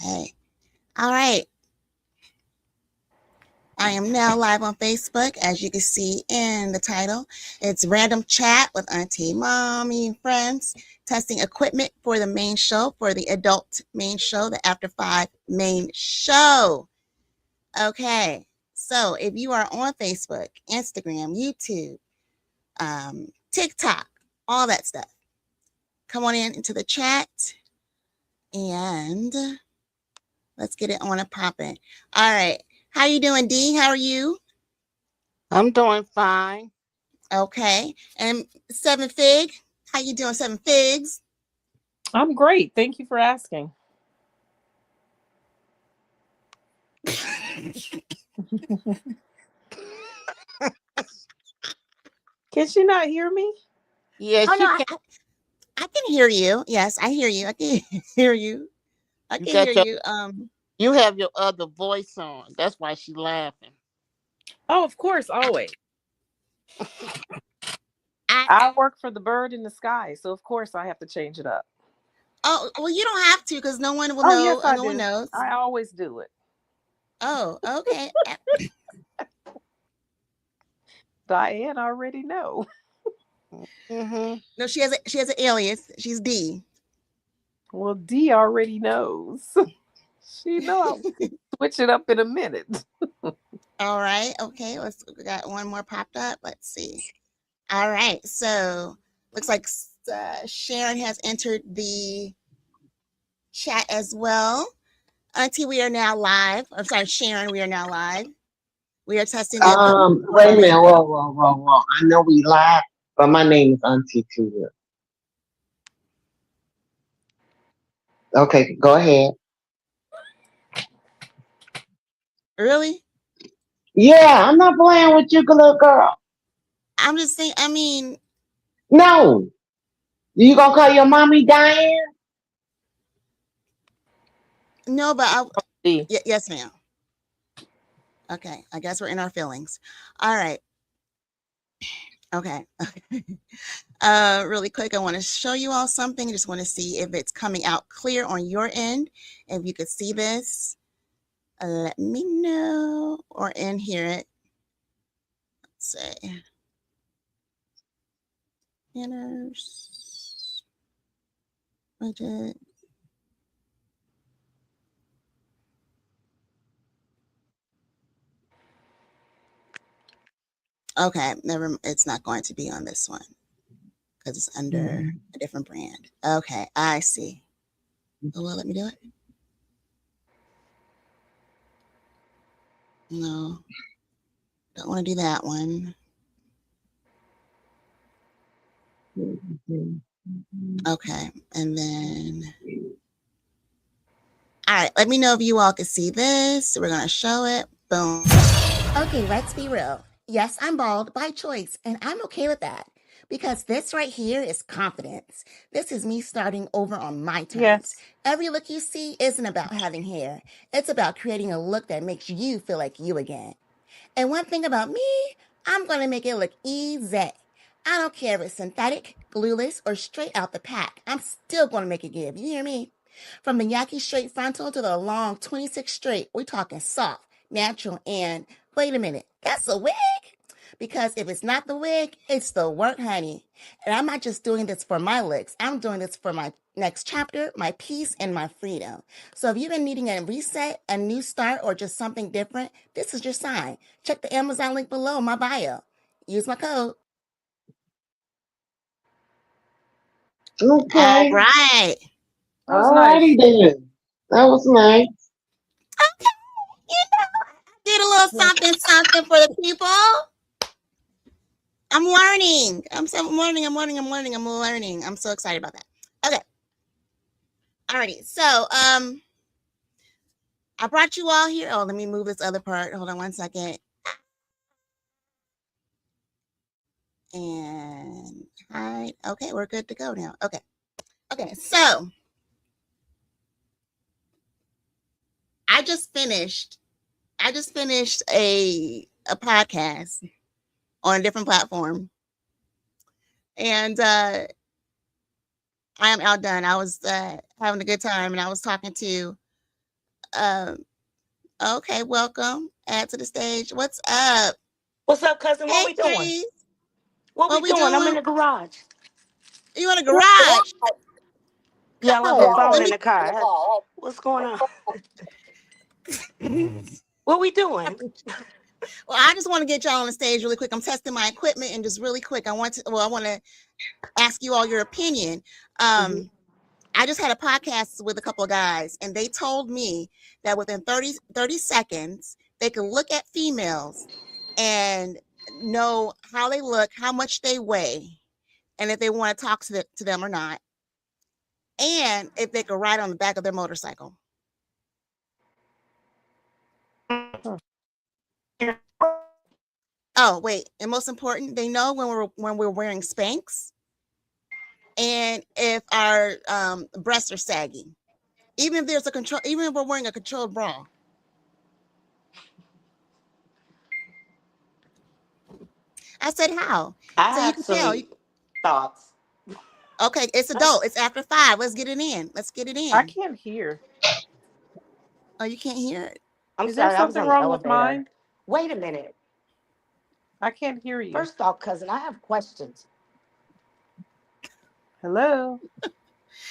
Okay. All right. I am now live on Facebook, as you can see in the title. It's Random Chat with Auntie Mommie and friends, testing equipment for the main show, for the adult main show, the After 5 main show. Okay, so if you are on Facebook, Instagram, YouTube, TikTok, all that stuff, come on into the chat and let's get it on and popping. All right. How you doing, D? How are you? I'm doing fine. Okay. And Seven Fig, how you doing, Seven Figs? I'm great. Thank you for asking. Can she not hear me? Yes, Oh no, you can. I can hear you. Yes, I hear you. I can hear you. I You can hear got your. you. You have your other voice on. That's why she's laughing. Oh, of course, always. I I work for the bird in the sky, so of course I have to change it up. oh well, you don't have to because no one will Oh, yes, know. I No one do. knows. I always do it. Oh, okay. Diane already know. Mm-hmm. No, she has an alias. She's D. Well, D already knows. She know I'll switch it up in a minute. All right. Okay. We got one more popped up. Let's see. All right. So looks like Sharon has entered the chat as well. Auntie, we are now live. I'm sorry, Sharon, we are now live. We are testing the equipment for Wait a the minute. Whoa. I know we live, but my name is Auntie too. Okay, go ahead. really. Yeah, I'm not playing with you, little girl. I'm just saying. I mean, No. You gonna call your mommy Diane? no, but D. yes, ma'am. Okay, I guess we're in our feelings. All right. Okay. Really quick, I want to show you all something. I just want to see if it's coming out clear on your end. If you could see this, let me know or in hear it. Let's say enters budget. Okay, never. It's not going to be on this one because it's under a different brand. Okay, I see. Oh, well, let me do it. No, don't want to do that one. Okay, and then all right. Let me know if you all can see this. We're gonna show it. Boom. Okay, let's be real. Yes, I'm bald by choice, and I'm okay with that. Because this right here is confidence. This is me starting over on my terms. Yes. Every look you see isn't about having hair. It's about creating a look that makes you feel like you again. And one thing about me, I'm going to make it look easy. I don't care if it's synthetic, glueless, or straight out the pack. I'm still going to make it give. You hear me? From the Yaki straight frontal to the long 26 straight, we're talking soft, natural, and wait a minute, that's a wig? Because if it's not the wig, it's the work, honey. And I'm not just doing this for my looks. I'm doing this for my next chapter, my peace, and my freedom. So if you've been needing a reset, a new start, or just something different, this is your sign. Check the Amazon link below in my bio. Use my code. All Okay. right. That was nice. Alrighty then. That was nice. Okay. You know, did a little something for the people. I'm learning. I'm learning. I'm so excited about that. Okay. Alrighty. So, I brought you all here. Oh, let me move this other part. Hold on one second. And hide. Okay, we're good to go now. Okay. Okay, so I just finished a podcast on a different platform. And I am outdone. I was having a good time and I was talking to Um, okay, welcome. Add to the stage. What's up? What's up, cousin? What Hey, we doing? Trees. What What we we doing? I'm in doing? the garage. You in the garage? Yeah, I left the Oh, phone let in me. the car. What's going on? What we doing? Well, I just want to get y'all on the stage really quick. I'm testing my equipment, and just really quick, I want to ask you all your opinion. Hmm. I just had a podcast with a couple of guys, and they told me that within 30 seconds, they can look at females and know how they look, how much they weigh, and if they want to talk to them or not, and if they could ride on the back of their motorcycle. Oh, wait, and most important, they know when we're wearing Spanx and if our breasts are sagging. Even if there's a control, even if we're wearing a controlled bra. I said how? I So you have can tell. some thoughts. Okay, it's adult. It's after 5. Let's get it in. Let's get it I in. can't hear. Oh, you can't hear it. I'm Is there sorry, I was something on the wrong with elevator. mine? Wait a minute. I can't hear you. First off, cousin, I have questions. Hello?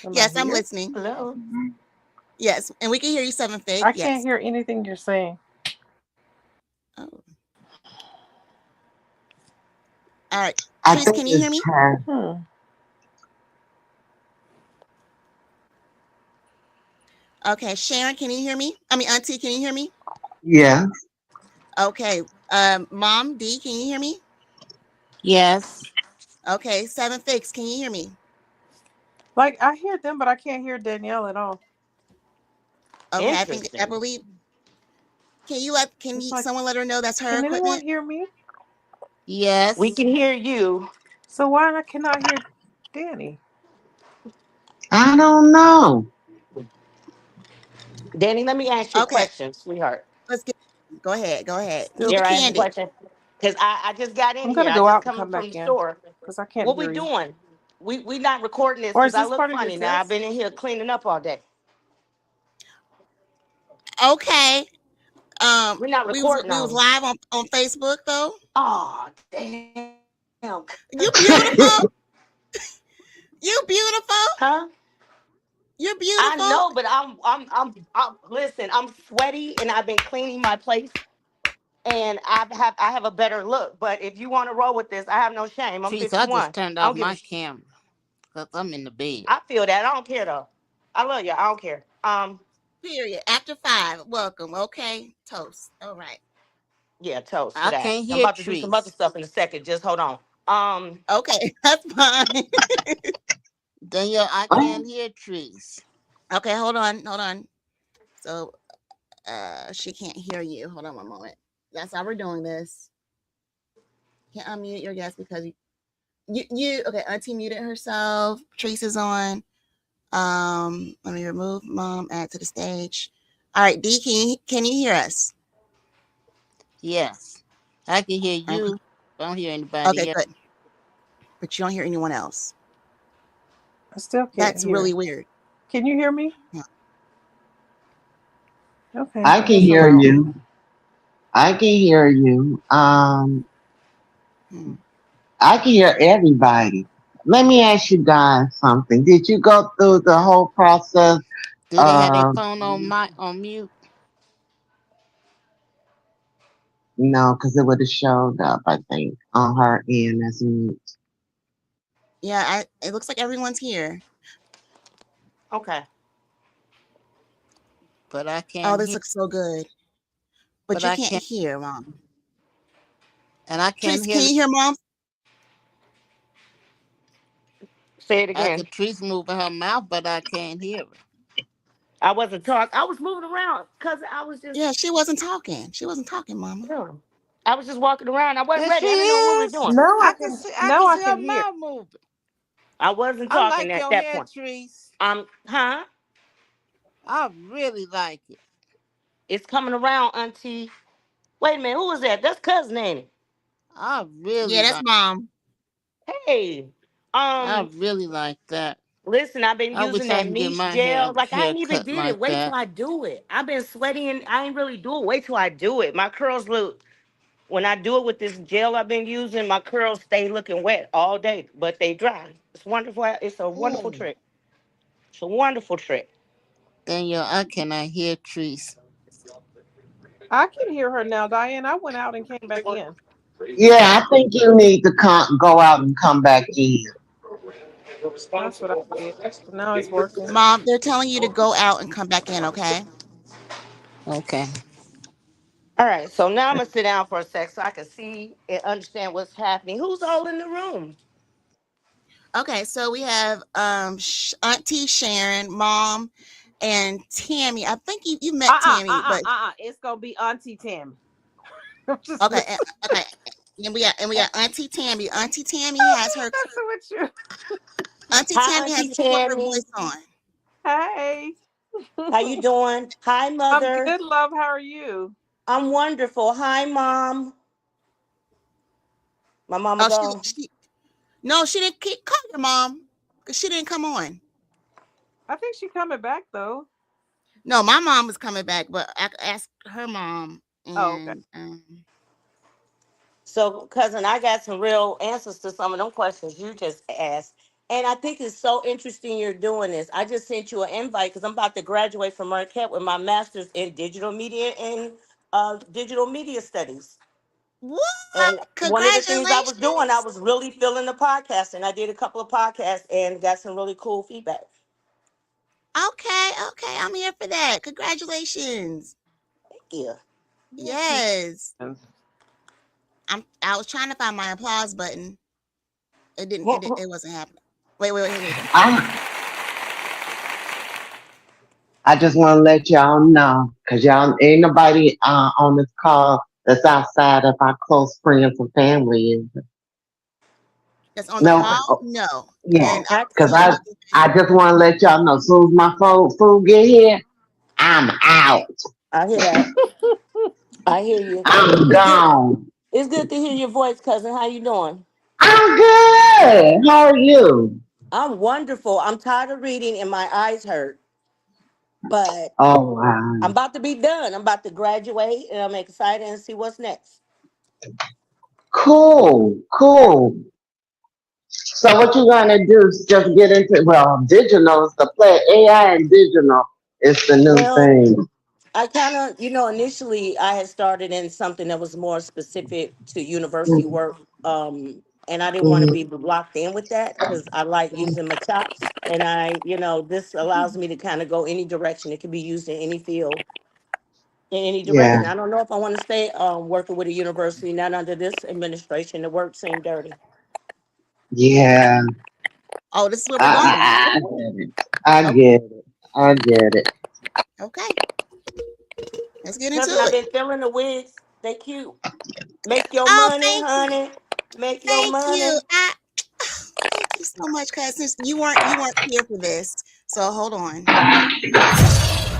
Am I Yes, I'm here? listening. Hello? Yes, and we can hear you, Seven Fake. I can't Yes. hear anything you're saying. Oh, all right. I Trees, think can you hear it's me? her. Okay, Sharon, can you hear me? I mean, Auntie, can you hear me? Yes. Okay. Mom, D, can you hear me? Yes. Okay, Seven Fakes, can you hear me? Like, I hear them, but I can't hear Danielle at all. Okay, I Interesting. believe. Can It's you like, someone let her know that's her can anyone equipment? hear me? We Yes. can hear you. So why I cannot hear Danny? I don't know. Danny, let me ask you a Okay, question, sweetheart. let's get. Go ahead. Go ahead. Still Keep it Dare I ask a can't. candid. question? Because I just got I'm in here. gonna I go just out and coming come from the back in store. because I can't What we hear you. doing? We not recording this Or because is I this look part of your funny now. I've test? been in here cleaning up all day. Okay. We're not recording We was on. live on Facebook though. Oh damn. You beautiful. You beautiful. Huh? You're I beautiful. know, but I'm listen, I'm sweaty and I've been cleaning my place and I have a better look. But if you want to roll with this, I have no shame. I'm Trees, I just 51. turned I off don't give a my camera because I'm in the bed. I feel that. I don't care though. I love you. I don't care. Period. After 5. Welcome. Okay. Toast. All right. Yeah, toast to I that. can't I'm hear about to do some other Trees. stuff in a second. Just hold on. Um, Okay. That's fine. Danielle, I Oh, can't hear Trees. Okay. Hold on. Hold on. So, she can't hear you. Hold on one moment. That's how we're doing this. Can't unmute your guest because you okay. Auntie muted herself. Trace is on. Let me remove mom. Add to the stage. All right. D, can you hear us? Yes. I can hear Okay. you. I don't hear Okay. anybody else. Good. But you don't hear anyone else. I still can't That's really hear. weird. Can you hear me? Yeah. Okay, I I can guess I'm hear out. you. I can hear you. Hmm. I can hear everybody. Let me ask you guys something. Did you go through the whole process Do they have their of phone on mute? no, because it would have showed up, I think, on her end as mute. Yeah. It looks like everyone's here. okay. But I Oh, can't this hear. looks so good. But But you I can't can't. hear mom. And I can't Trace, hear. can you hear mom? Say it I again. could Trees moving her mouth, but I can't hear her. I wasn't talking. I was moving around because I was just Yeah, she wasn't talking. She wasn't talking, mama. yeah. I was just walking around. I wasn't Yes, she ready. I didn't know what we were is. doing. Now I I can can. see. I Now can I see her can hear. mouth moving. I wasn't I talking like at your that hair, point. Trees. Huh? I really like it. It's coming around, Auntie. Wait a minute. Who was that? That's cousin, ain't it? I Yeah, really that's like. Hey. I Um, really like that. Listen, I've been I using wish I that can get Miche my hair gel. Like I hair ain't even cut did it. like Wait till that. I do it. I've been sweating. I ain't really do it. Wait till I do it. My curls look. When I do it with this gel I've been using, my curls stay looking wet all day, but they dry. It's wonderful. It's a wonderful Mm. trick. It's a wonderful trick. Daniel, I cannot hear trees. I can hear her now, Diane. I went out and came back in. Yeah, I think you need to go out and come back in. That's what I did. So now it's working. Mom, they're telling you to go out and come back in, okay? Okay. All right, so now I'm gonna sit down for a sec so I can see and understand what's happening. Who's all in the room? Okay, so we have Auntie Sharon, Mom, and Tammy. I think you met Tammy, but It's gonna be Auntie Tammy. I'm just okay, messing okay. And we got Auntie Tammy. Auntie Tammy has her with you. Auntie Hi, Tammy has Auntie her corporate Tammy. voice on. Hey. How you doing? Hi, I'm Mother. good, love. How are you? I'm wonderful. Hi, Mom. My mama Oh, go. no, she didn't call your mom because she didn't come on. I think she coming back though. No, my mom was coming back, but I asked her mom, Oh, okay. and So, cousin, I got some real answers to some of them questions you just asked. And I think it's so interesting you're doing this. I just sent you an invite because I'm about to graduate from Marquette with my master's in digital media and digital media studies. what? And one of the things I was doing, I Congratulations! was really feeling the podcast. And I did a couple of podcasts and got some really cool feedback. Okay, okay, I'm here for that. Congratulations! Yeah. Yes, I was trying to find my applause button. It didn't. It wasn't happening. Wait. Here we go. I I just want to let y'all know, cause y'all ain't nobody on this call that's outside of our close friends and family. That's on the No, call. No, yeah, and I, cause absolutely. I just want to let y'all know, as soon as my food get here, I'm out. I hear that. I hear you. I'm It's good. gone. It's good to hear your voice, cousin. How you doing? I'm good. How are you? I'm wonderful. I'm tired of reading and my eyes hurt, but Oh wow. I'm about to be done. I'm about to graduate and I'm excited and see what's next. Cool. So what you gonna do is just get into digital is the play. AI and digital is the new Well, thing. I kind of, initially I had started in something that was more specific to university work. And I didn't want to Mhm. be locked in with that because I like using my chops. And this allows me to kind of go any direction. It can be used in any field, in any Yeah, direction. I don't know if I want to stay working with a university, not under this administration. The work seemed dirty. yeah. Oh, this is where we're going. I get it. I Oh, get it. I get it. okay. Let's get into Cousin, I've it. been feeling the wigs. They cute. Make your Oh, money, honey. Make your thank you. money. Thank you so much, cuz since you weren't here for this. So hold on.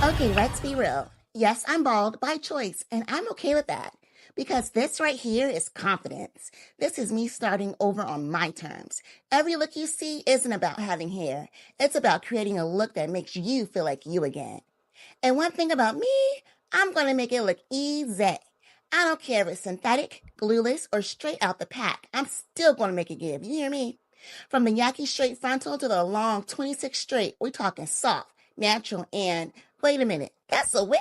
Okay, let's be real. Yes, I'm bald by choice, and I'm okay with that. Because this right here is confidence. This is me starting over on my terms. Every look you see isn't about having hair. It's about creating a look that makes you feel like you again. And one thing about me, I'm going to make it look easy. I don't care if it's synthetic, glueless, or straight out the pack. I'm still going to make it give. You hear me? From the Yaki straight frontal to the long 26 straight, we're talking soft, natural, and wait a minute, that's a wig?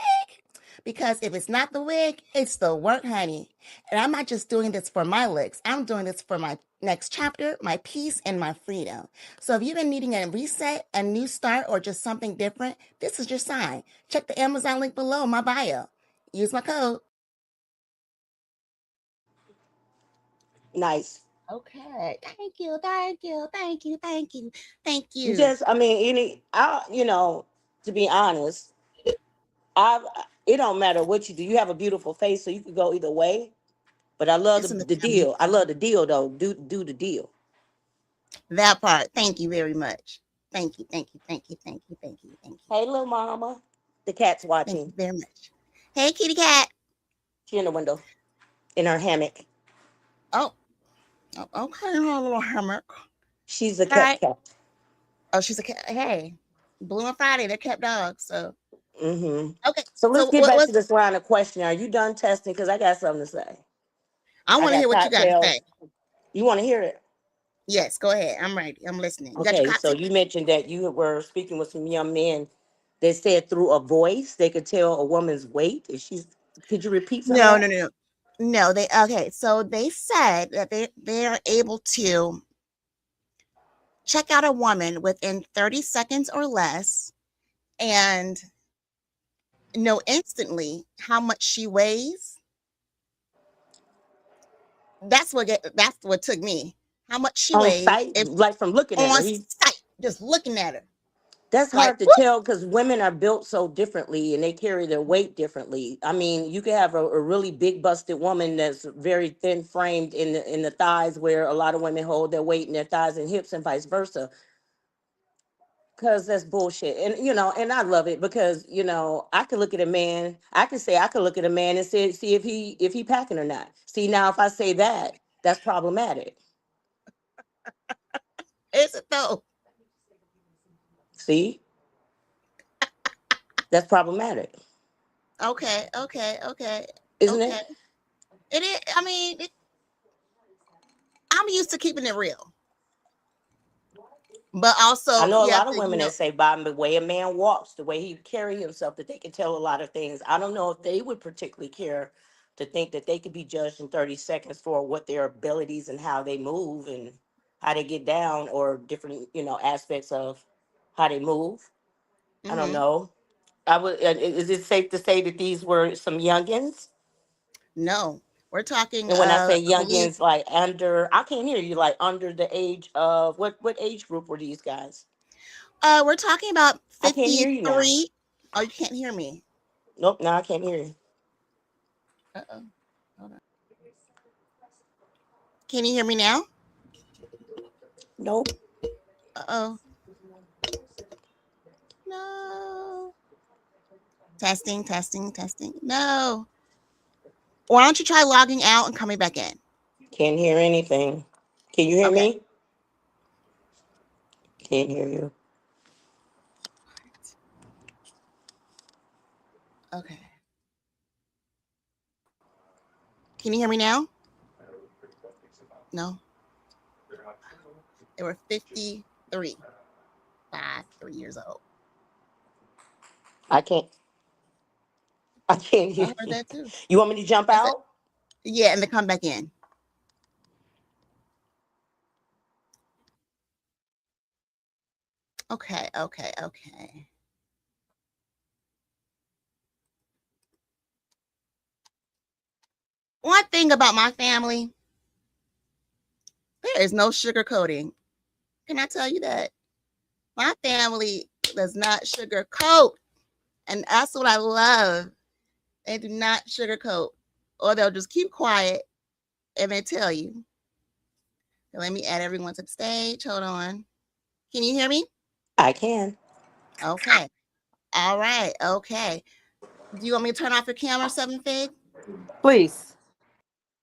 Because if it's not the wig, it's the work, honey. And I'm not just doing this for my looks. I'm doing this for my next chapter, my peace, and my freedom. So if you've been needing a reset, a new start, or just something different, this is your sign. Check the Amazon link below my bio. Use my code. Nice. Okay. Thank You you. just, I mean, to be honest, I it don't matter what you do. You have a beautiful face, so you could go either way. But I love It's in the the comments. deal. I love the deal though. Do the deal. That part. Thank you very much. Thank you. Hey, little mama. The cat's Thank watching. you very much. Hey, kitty cat. She in the window in her hammock. Oh, okay, her little hammock. She's a All right. cat. Oh, she's a cat. Hey, Blue and Friday, they're kept dogs. So Mm-hmm. okay. So let's So get what back was? to this round of question. Are you done testing? Because I got something to say. I I want to hear got what you got to say. cocktails. You want to hear it? Yes, go ahead. I'm ready. I'm listening. You got your Okay, so cocktail? you mentioned that you were speaking with some young men that said through a voice they could tell a woman's weight. If she's, could you repeat some of No, no, that? no, no. No, they okay. So they said that they're able to check out a woman within 30 seconds or less and know instantly how much she weighs. That's what took me. How much she On weighs sight, if like from looking at her. on He, sight, just looking at her. that's Like, hard to whoop. tell because women are built so differently and they carry their weight differently. I mean, you could have a really big busted woman that's very thin framed in the thighs, where a lot of women hold their weight in their thighs and hips, and vice versa. Because that's bullshit. And and I love it because I could look at a man. I could say I could look at a man and see if he packing or not. See, now if I say that, that's problematic. Is it though? See, that's problematic, Okay, okay, okay, isn't okay. it? It is. I mean, I'm used to keeping it real, but I also know a you have lot of to, women that say by the way a man walks, the way he carry himself, that they can tell a lot of things. I don't know if they would particularly care to think that they could be judged in 30 seconds for what their abilities and how they move and how they get down, or different, aspects of how they move. I don't hmm know. I would. Is it safe to say that these were some youngins? no. We're talking. And when I say I believe. youngins, like under, I can't hear you. Like under the age of what age group were these guys? We're talking about I can't hear you now. 53. Oh, you can't hear me. Nope, no, I can't hear you. Uh-oh. Hold on. Can you hear me now? Nope. Uh-oh. No. Testing, testing, testing. No. Why don't you try logging out and coming back in? Can't hear anything. Can you hear Okay. me? Can't hear you. Okay. Can you hear me now? No. They were 53. 3 years old. I can't. I can't I hear heard you. that too. You want me to jump I said, out? yeah, and then come back in. Okay, okay, okay. One thing about my family, there is no sugarcoating. Can I tell you that? My family does not sugarcoat. And that's what I love. They do not sugarcoat. Or they'll just keep quiet and they tell you. Let me add everyone to the stage. Hold on. Can you hear me? I can. Okay. All right. Okay. Do you want me to turn off your camera, Seven Fig? Please.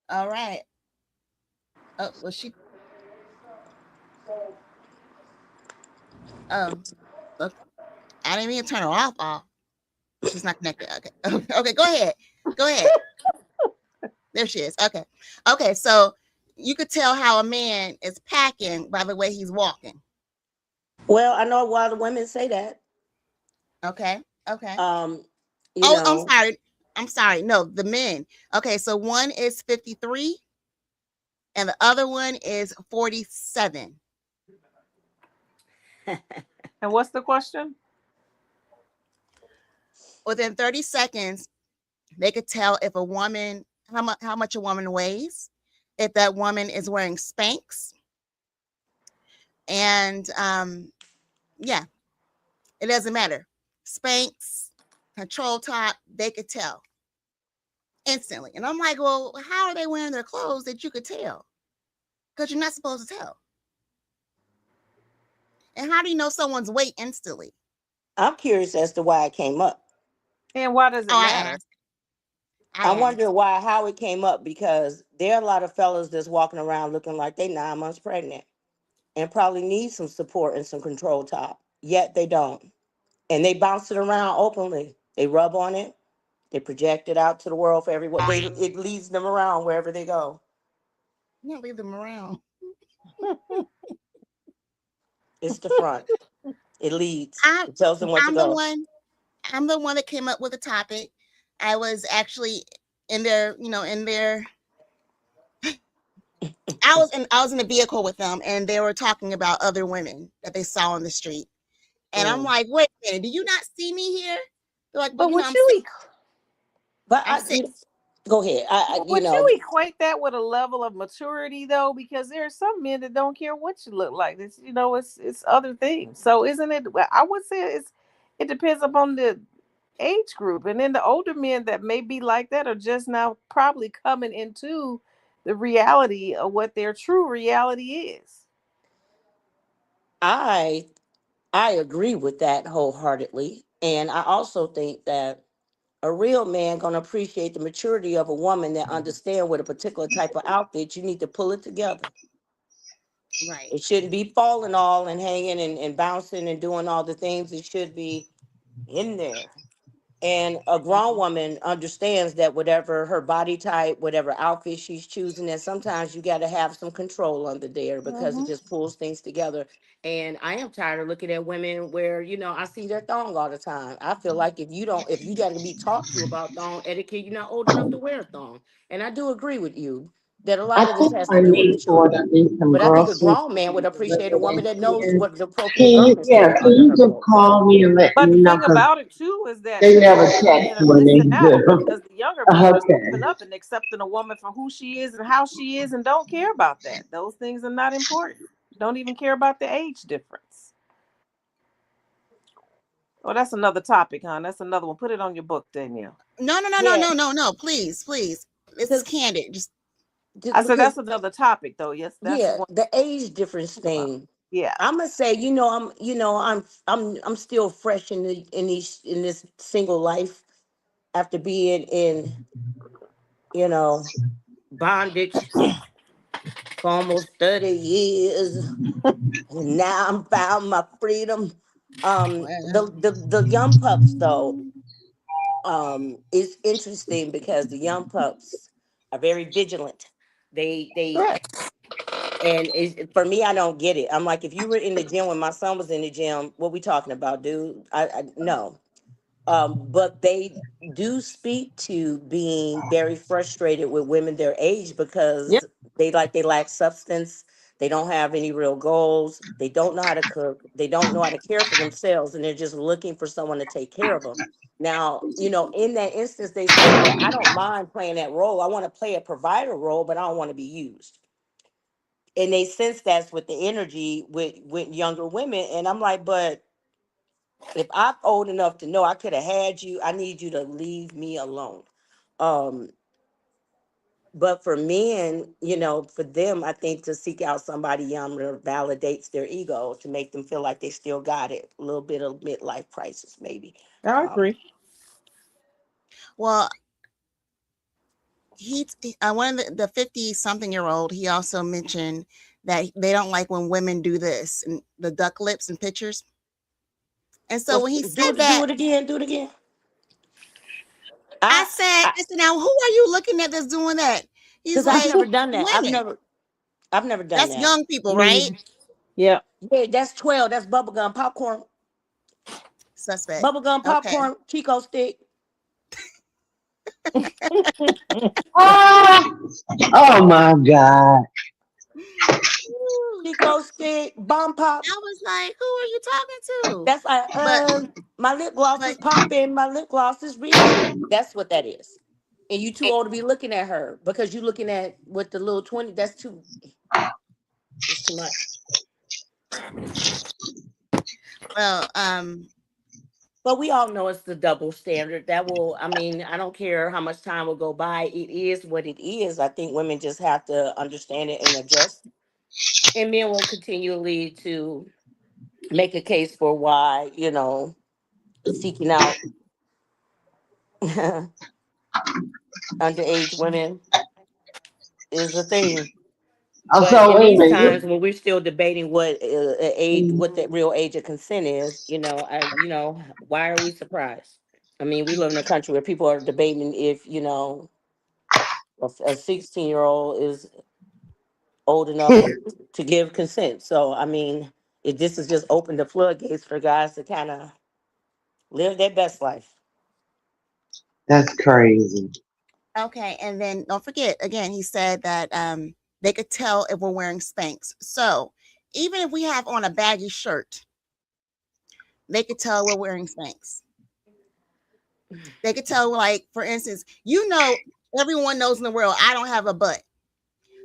All right. Oh, well, she. Oh, look. I didn't mean to turn her off. Off. She's not connected. Okay. Okay. Go ahead. Go ahead. There she is. Okay. Okay. So you could tell how a man is packing by the way he's walking. Well, I know why the women say that. Okay. Okay. Um, you Oh, I'm know, sorry. I'm sorry. No, the men. Okay. So one is 53 and the other one is 47. And what's the question? Within 30 seconds, they could tell if a woman, how much a woman weighs, if that woman is wearing Spanx. And yeah, it doesn't matter. Spanx, control top, they could tell instantly. And I'm like, well, how are they wearing their clothes that you could tell? Because you're not supposed to tell. And how do you know someone's weight instantly? I'm curious as to why it came up. And why does Oh, it I matter? asked. I I asked. wonder how it came up, because there are a lot of fellas that's walking around looking like they 9 months pregnant. and probably need some support and some control top. Yet they don't. And they bounce it around openly. They rub on it. They project it out to the world for everyone. It leads them around wherever they go. You don't leave them around. It's the front. It leads. I'm It tells them where to I'm the go. one. I'm the one that came up with the topic. I was actually in their, in their. I was in a vehicle with them, and they were talking about other women that they saw on the street, and I'm Mm. like, wait a minute, do you not see me here? They're like, but But would I'm you But I'm six. go ahead. would you equate that with a level of maturity though? Because there are some men that don't care what you look like. It's it's other things. So isn't it? I would say it depends upon the age group, and then the older men that may be like that are just now probably coming into the reality of what their true reality is. I I agree with that wholeheartedly, and I also think that a real man gonna appreciate the maturity of a woman that understand with a particular type of outfit you need to pull it together. Right. It shouldn't be falling all and hanging and bouncing and doing all the things. It should be in there. And a grown Mhm. woman understands that whatever her body type, whatever outfit she's choosing, that sometimes you got to have some control under there because it Hmm. just pulls things together. And I am tired of looking at women where, I see their thong all the time. I feel like if you got to be talked to about thong etiquette, you're not old enough to wear a thong. And I do agree with you that a I lot of this think has I to do with need for maturity. at least some But I think girl a soup grown man would to look appreciate a at woman and that knows see. what the appropriate garments to Yeah, wear can under you her just clothes. call me and let But me the know? thing Because about it too is that they the never older text men are when they missing out do. because the younger men are stepping Okay. up and accepting a woman for who she is and how she is and don't care about that. Those things are not important. Don't even care about the age difference. Oh, that's another topic, huh? That's another one. Put it on your book, Danielle. No, no, no, no, Yeah, no, no, no. Please, please. This is because candid. Just I said because that's another topic, though. Yes, that's yeah, one the age difference to talk about. thing. Yeah. I'm gonna say, I'm still fresh in this single life after being in, you know, bondage for almost 30 years. And now I'm found my freedom. well. The young pups though, it's interesting because the young pups are very vigilant. They Right. And for me, I don't get it. I'm like, if you were in the gym when my son was in the gym, what we talking about, dude? I no. But they do speak to being very frustrated with women their age Yep. because they lack substance. They don't have any real goals. They don't know how to cook. They don't know how to care for themselves, and they're just looking for someone to take care of them. Now, in that instance, they say, "Well, I don't mind playing that role. I want to play a provider role, but I don't want to be used." And they sense that's with the energy with younger women, and I'm like, but if I'm old enough to know I could have had you, I need you to leave me alone. um but for men, for them, I think to seek out somebody younger validates their ego to make them feel like they still got it. A little bit of midlife crisis maybe. I um agree. Well, he one of the 50 something year old, he also mentioned that they don't like when women do this and the duck lips and pictures. And so when he do said it do that, it again, do it again. I i said, i I said, now who are you looking at that's doing that? He's because I've like, never done that. i've women. never i've never done That's that. young people, Me right? neither. Yeah. Yeah, that's 12. That's bubblegum popcorn. Suspect. Bubblegum Okay. popcorn, Chico stick. Ah, oh my God. Ooh, Chico stick, bomb pop. I was like, who are you talking to? That's like, But, my lip gloss but, is popping, my lip gloss is reaching. That's what that is. And you too old to be looking at her because you looking at with the little 20. It's too much. well, But we all know it's the double standard. I mean, I don't care how much time will go by. It is what it is. I think women just have to understand it and adjust. And men will continually to make a case for why, seeking out underage women is a thing. Oh, But so in wait a these minute. times when we're still debating what age, what the real age of consent is, why are we surprised? I mean, we live in a country where people are debating if a 16-year-old is old enough to give consent. So I mean, this has just opened the floodgates for guys to kind of live their best life. That's crazy. Okay, and then don't forget again, he said that they could tell if we're wearing Spanx. So even if we have on a baggy shirt, they could tell we're wearing Spanx. They could tell, like, for instance, everyone knows in the world I don't have a butt.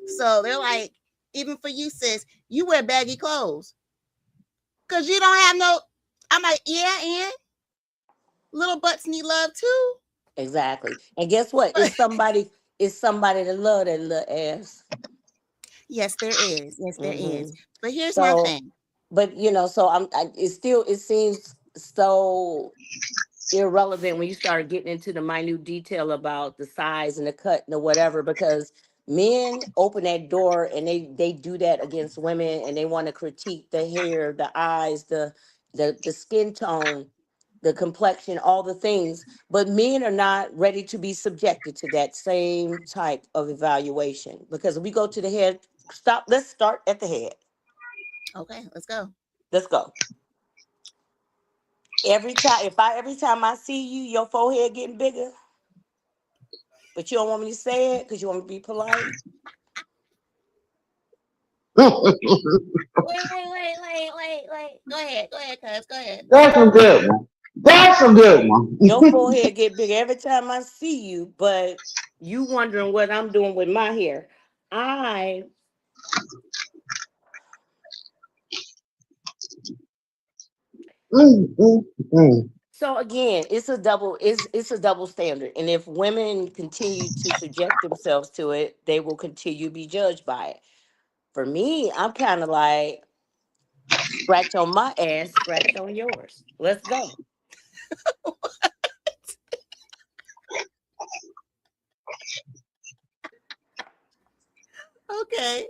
So they're like, even for you, sis, you wear baggy clothes because you don't have no. I'm like, yeah, and little butts need love too. Exactly. And guess what? But It's somebody that love that little ass. yes, there is. Yes, there is. Hmm. But here's my So, thing. but so it seems so irrelevant when you start getting into the minute detail about the size and the cut and the whatever, because men open that door and they do that against women, and they want to critique the hair, the eyes, the skin tone, the complexion, all the things, but men are not ready to be subjected to that same type of evaluation. Because if we go to the head, let's start at the head. Okay, let's go. Let's go. Every time I see you, your forehead getting bigger, but you don't want me to say it because you want me to be polite. Wait. Go ahead, cuz. Go ahead. That's a good one. That's a good one. Your forehead get bigger every time I see you, but you wondering what I'm doing with my hair. I Mm, mm, mm. So again, it's a double standard. And if women continue to subject themselves to it, they will continue to be judged by it. For me, I'm kind of like, scratch on my ass, scratch on yours. Let's go. Okay.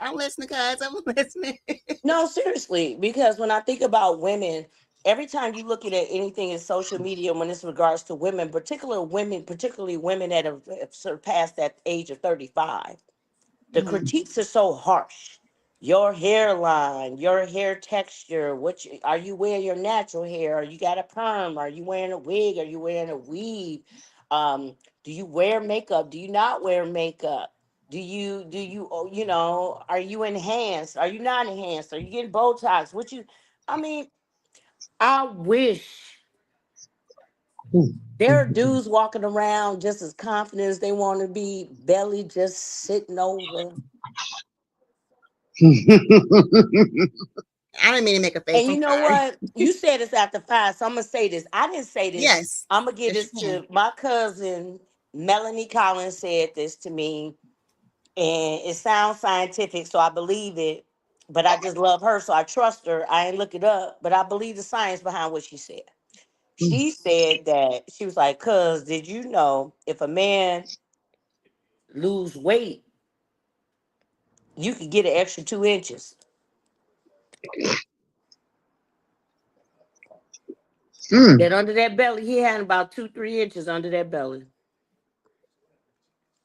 I'm listening, cuz. I'm listening. No, seriously, because when I think about women, every time you look at anything in social media when it's regards to women, particularly women that have surpassed that age of 35, the Mhm. critiques are so harsh. Your hairline, your hair texture, are you wearing your natural hair? Are you got a perm? Are you wearing a wig? Are you wearing a weave? Do you wear makeup? Do you not wear makeup? Are you enhanced? Are you not enhanced? Are you getting Botox? I mean, I wish there are dudes walking around just as confident as they want to be, belly just sitting over. I didn't mean to make a face. And I'm you know sorry. what? You said this after five, so I'm gonna say this. I didn't say this. Yes. I'm gonna give Yes, this you can. to my cousin Melanie Collins. Said this to me, and it sounds scientific, so I believe it. But I just love her, so I trust her. I ain't look it up, but I believe the science behind what she said. She said that she was like, "Cuz, did you know if a man lose weight, you could get an extra 2 inches? Mm, That under that belly, he had about 2, 3 inches under that belly."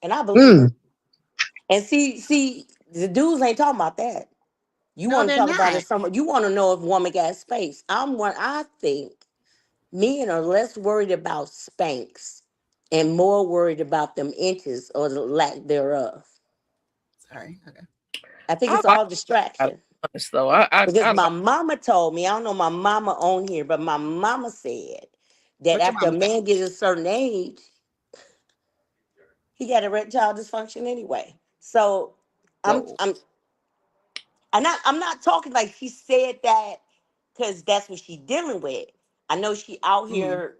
And I believe her. mm. And see, the dudes ain't talking about that. You No, want to they're talk about not. it some. You want to know if a woman got space. I think men are less worried about spanks and more worried about them inches or the lack thereof. Sorry. Okay. I think I it's like all that, distraction. honest though. I Because my like. mama told me, I don't know my mama on here, but my mama said that What your after a mama say? man gets a certain age, he got erectile dysfunction anyway. So I'm Whoa. I'm I'm not talking like she said that because that's what she's dealing with. I know she out Mm. here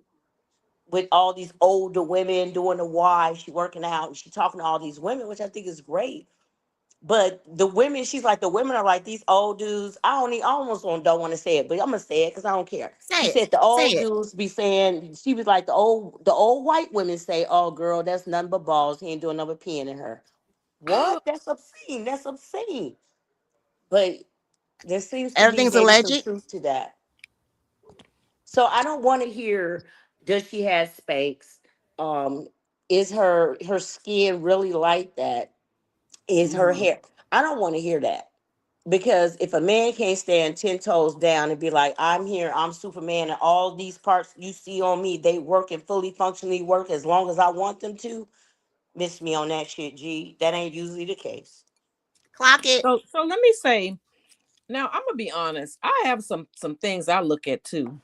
with all these older women doing the Y. She working out. And she talking to all these women, which I think is great. But the women, she's like, the women are like these old dudes. I almost don't want to say it, but I'm gonna say it because I don't care. Say She it. said the Say old it. dudes be saying, she was like the old white women say, "Oh girl, that's nothing but balls. He ain't doing nothing but peeing in her." What? That's obscene. That's obscene. But there seems to be Everything's maybe some alleged. truth to that. So I don't want to hear, does she have Spanx? Um, is her skin really like that? Is her Hmm. hair? I don't want to hear that. Because if a man can't stand 10 toes down and be like, I'm here, I'm Superman, and all these parts you see on me, they work and fully functionally work as long as I want them to, miss me on that shit, G. That ain't usually the case. Clock it. So let me say, now I'm gonna be honest. I have some things I look at too.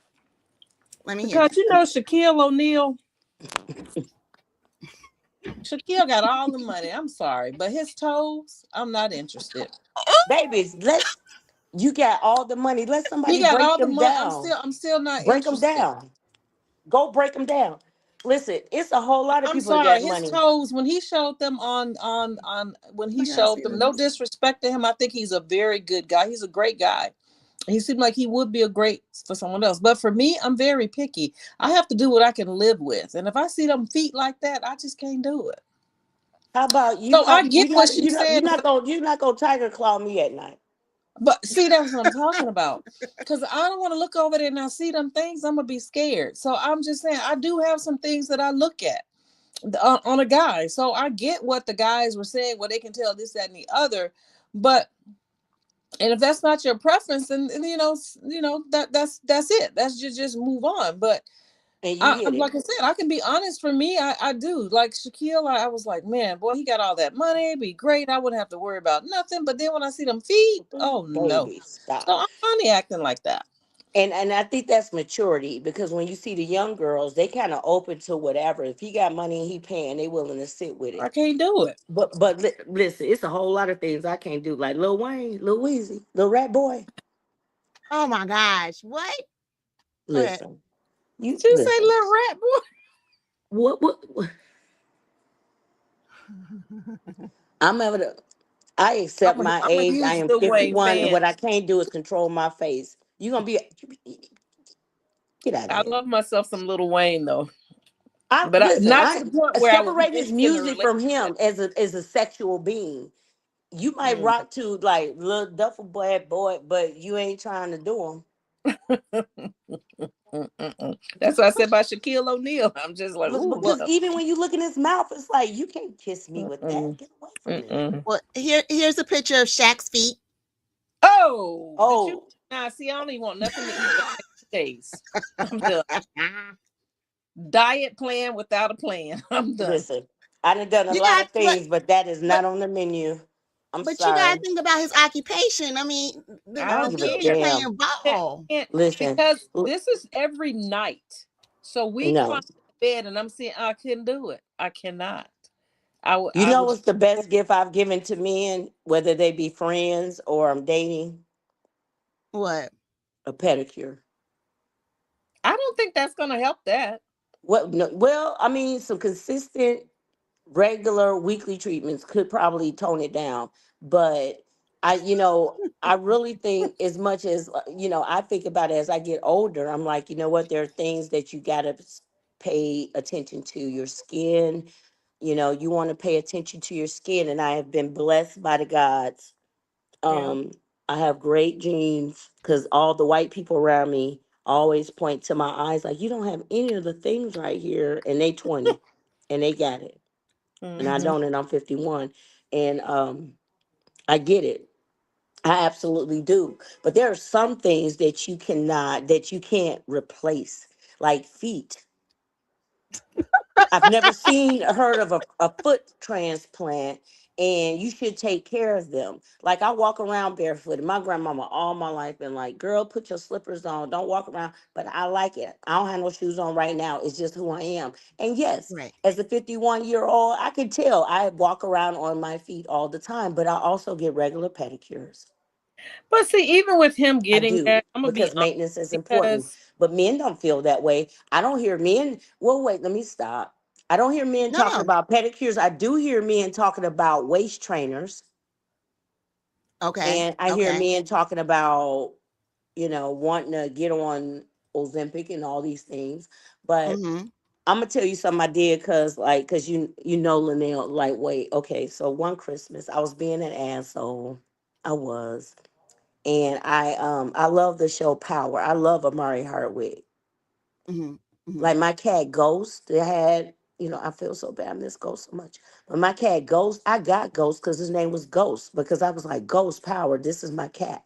Let me hear Because it. you know Shaquille O'Neal, Shaquille got all the money. I'm sorry, but his toes, I'm not interested. Babies, let's, you got all the money. Let He somebody got break all the them money. down. I'm still not Break them interested. down. Go break them down. Listen, it's a whole lot of I'm people that sorry. got His money. toes, when he showed them on when he I gotta showed see them, no this. disrespect to him, I think he's a very good guy. He's a great guy. He seemed like he would be a great for someone else. But for me, I'm very picky. I have to do what I can live with. And if I see them feet like that, I just can't do it. How about you So I not get what she's saying, you not gonna tiger claw me at night. but see, that's what I'm talking about. Because I don't want to look over there and I see them things, I'm gonna be scared. So I'm just saying I do have some things that I look at on a guy. So I get what the guys were saying, well, they can tell this, that, and the other. But and if that's not your preference, then that's it. That's just move on. But And you hit like it. I said, I can be honest. For me, I do like Shaquille. I was like, man, boy, he got all that money. It'd be great. I wouldn't have to worry about nothing. But then when I see them feet, oh no. Baby, So stop. I'm finally acting like that. And I think that's maturity because when you see the young girls, they kind of open to whatever. If he got money and he paying, they willing to sit with I it. can't do it. But listen, it's a whole lot of things I can't do. Like Lil Wayne, Lil Weezy, Lil Rat Boy. Oh my gosh. What? Go ahead. Listen, you Did you say listen. little rat boy? What I'm ever I accept my I'm a age. I huge am Lil Wayne 51, and fan. what I can't do is control my face. You gonna be get out of I here. love myself some Little Wayne though, I but listen. not to the point I where I would be separate his interested in a music from relationship. him as a sexual being. You might Mm. rock to like little duffel bag boy, but you ain't trying to do him. Mm-mm. That's what I said about Shaquille O'Neal. I'm just like, ooh, Because no. even when you look in his mouth, it's like you can't kiss me with that. Mm-mm. Get away from me. Mm-mm. Well, here's a picture of Shaq's feet. Oh, did you? Oh, Nah, see, I don't even want nothing to eat for the next 2 days. I'm done. Diet plan without a plan. I'm done. listen. I done a You lot got of but things, but that is but not on the menu. I'm but you gotta sorry. think about his occupation. I mean, the, I I the don't don't give a dude be care. damn. playing Can't, ball. can't- Listen, because this is every night. So we no. climb to bed, and I'm saying I couldn't do it. I cannot. I would. You I know would. what's the best gift I've given to men, whether they be friends or I'm dating? What? A pedicure. I don't think that's gonna help that. What? No, well, I mean, some consistent, regular weekly treatments could probably tone it down. But I really think as much as I think about it as I get older. I'm like, you know what? There are things that you gotta pay attention to. Your skin. You want to pay attention to your skin, and I have been blessed by the gods. Yeah. um I have great genes because all the white people around me always point to my eyes like you don't have any of the things right here, and they 20 and they got it, and I Mm-hmm. don't, and I'm 51, and I get it. I absolutely do. But there are some things that you can't replace, like feet. I've never seen or heard of a foot transplant, and you should take care of them. Like I walk around barefoot. My grandmama all my life been like, "Girl, put your slippers on. Don't walk around." But I like it. I don't have no shoes on right now. It's just who I am. And yes, Right. as a 51-year-old, I can tell I walk around on my feet all the time. But I also get regular pedicures. But see, even with him I getting do that, I'm gonna be because honest maintenance is important. because But men don't feel that way. I don't hear men. Well, wait, let me stop. I don't hear men No, talking no. about pedicures. I do hear men talking about waist trainers, Okay. and I hear Okay. men talking about wanting to get on Ozempic and all these things. But Mm-hmm. I'm gonna tell you something I did cause you know Linnell, like, wait, okay, so one Christmas I was being an asshole. I was. And I love the show Power. I love Amari Hardwick. Mm-hmm. Mm-hmm. Like my cat Ghost, it had, I feel so bad. I miss Ghost so much. But my cat Ghost, I got Ghost because his name was Ghost, because I was like, Ghost Power, this is my cat.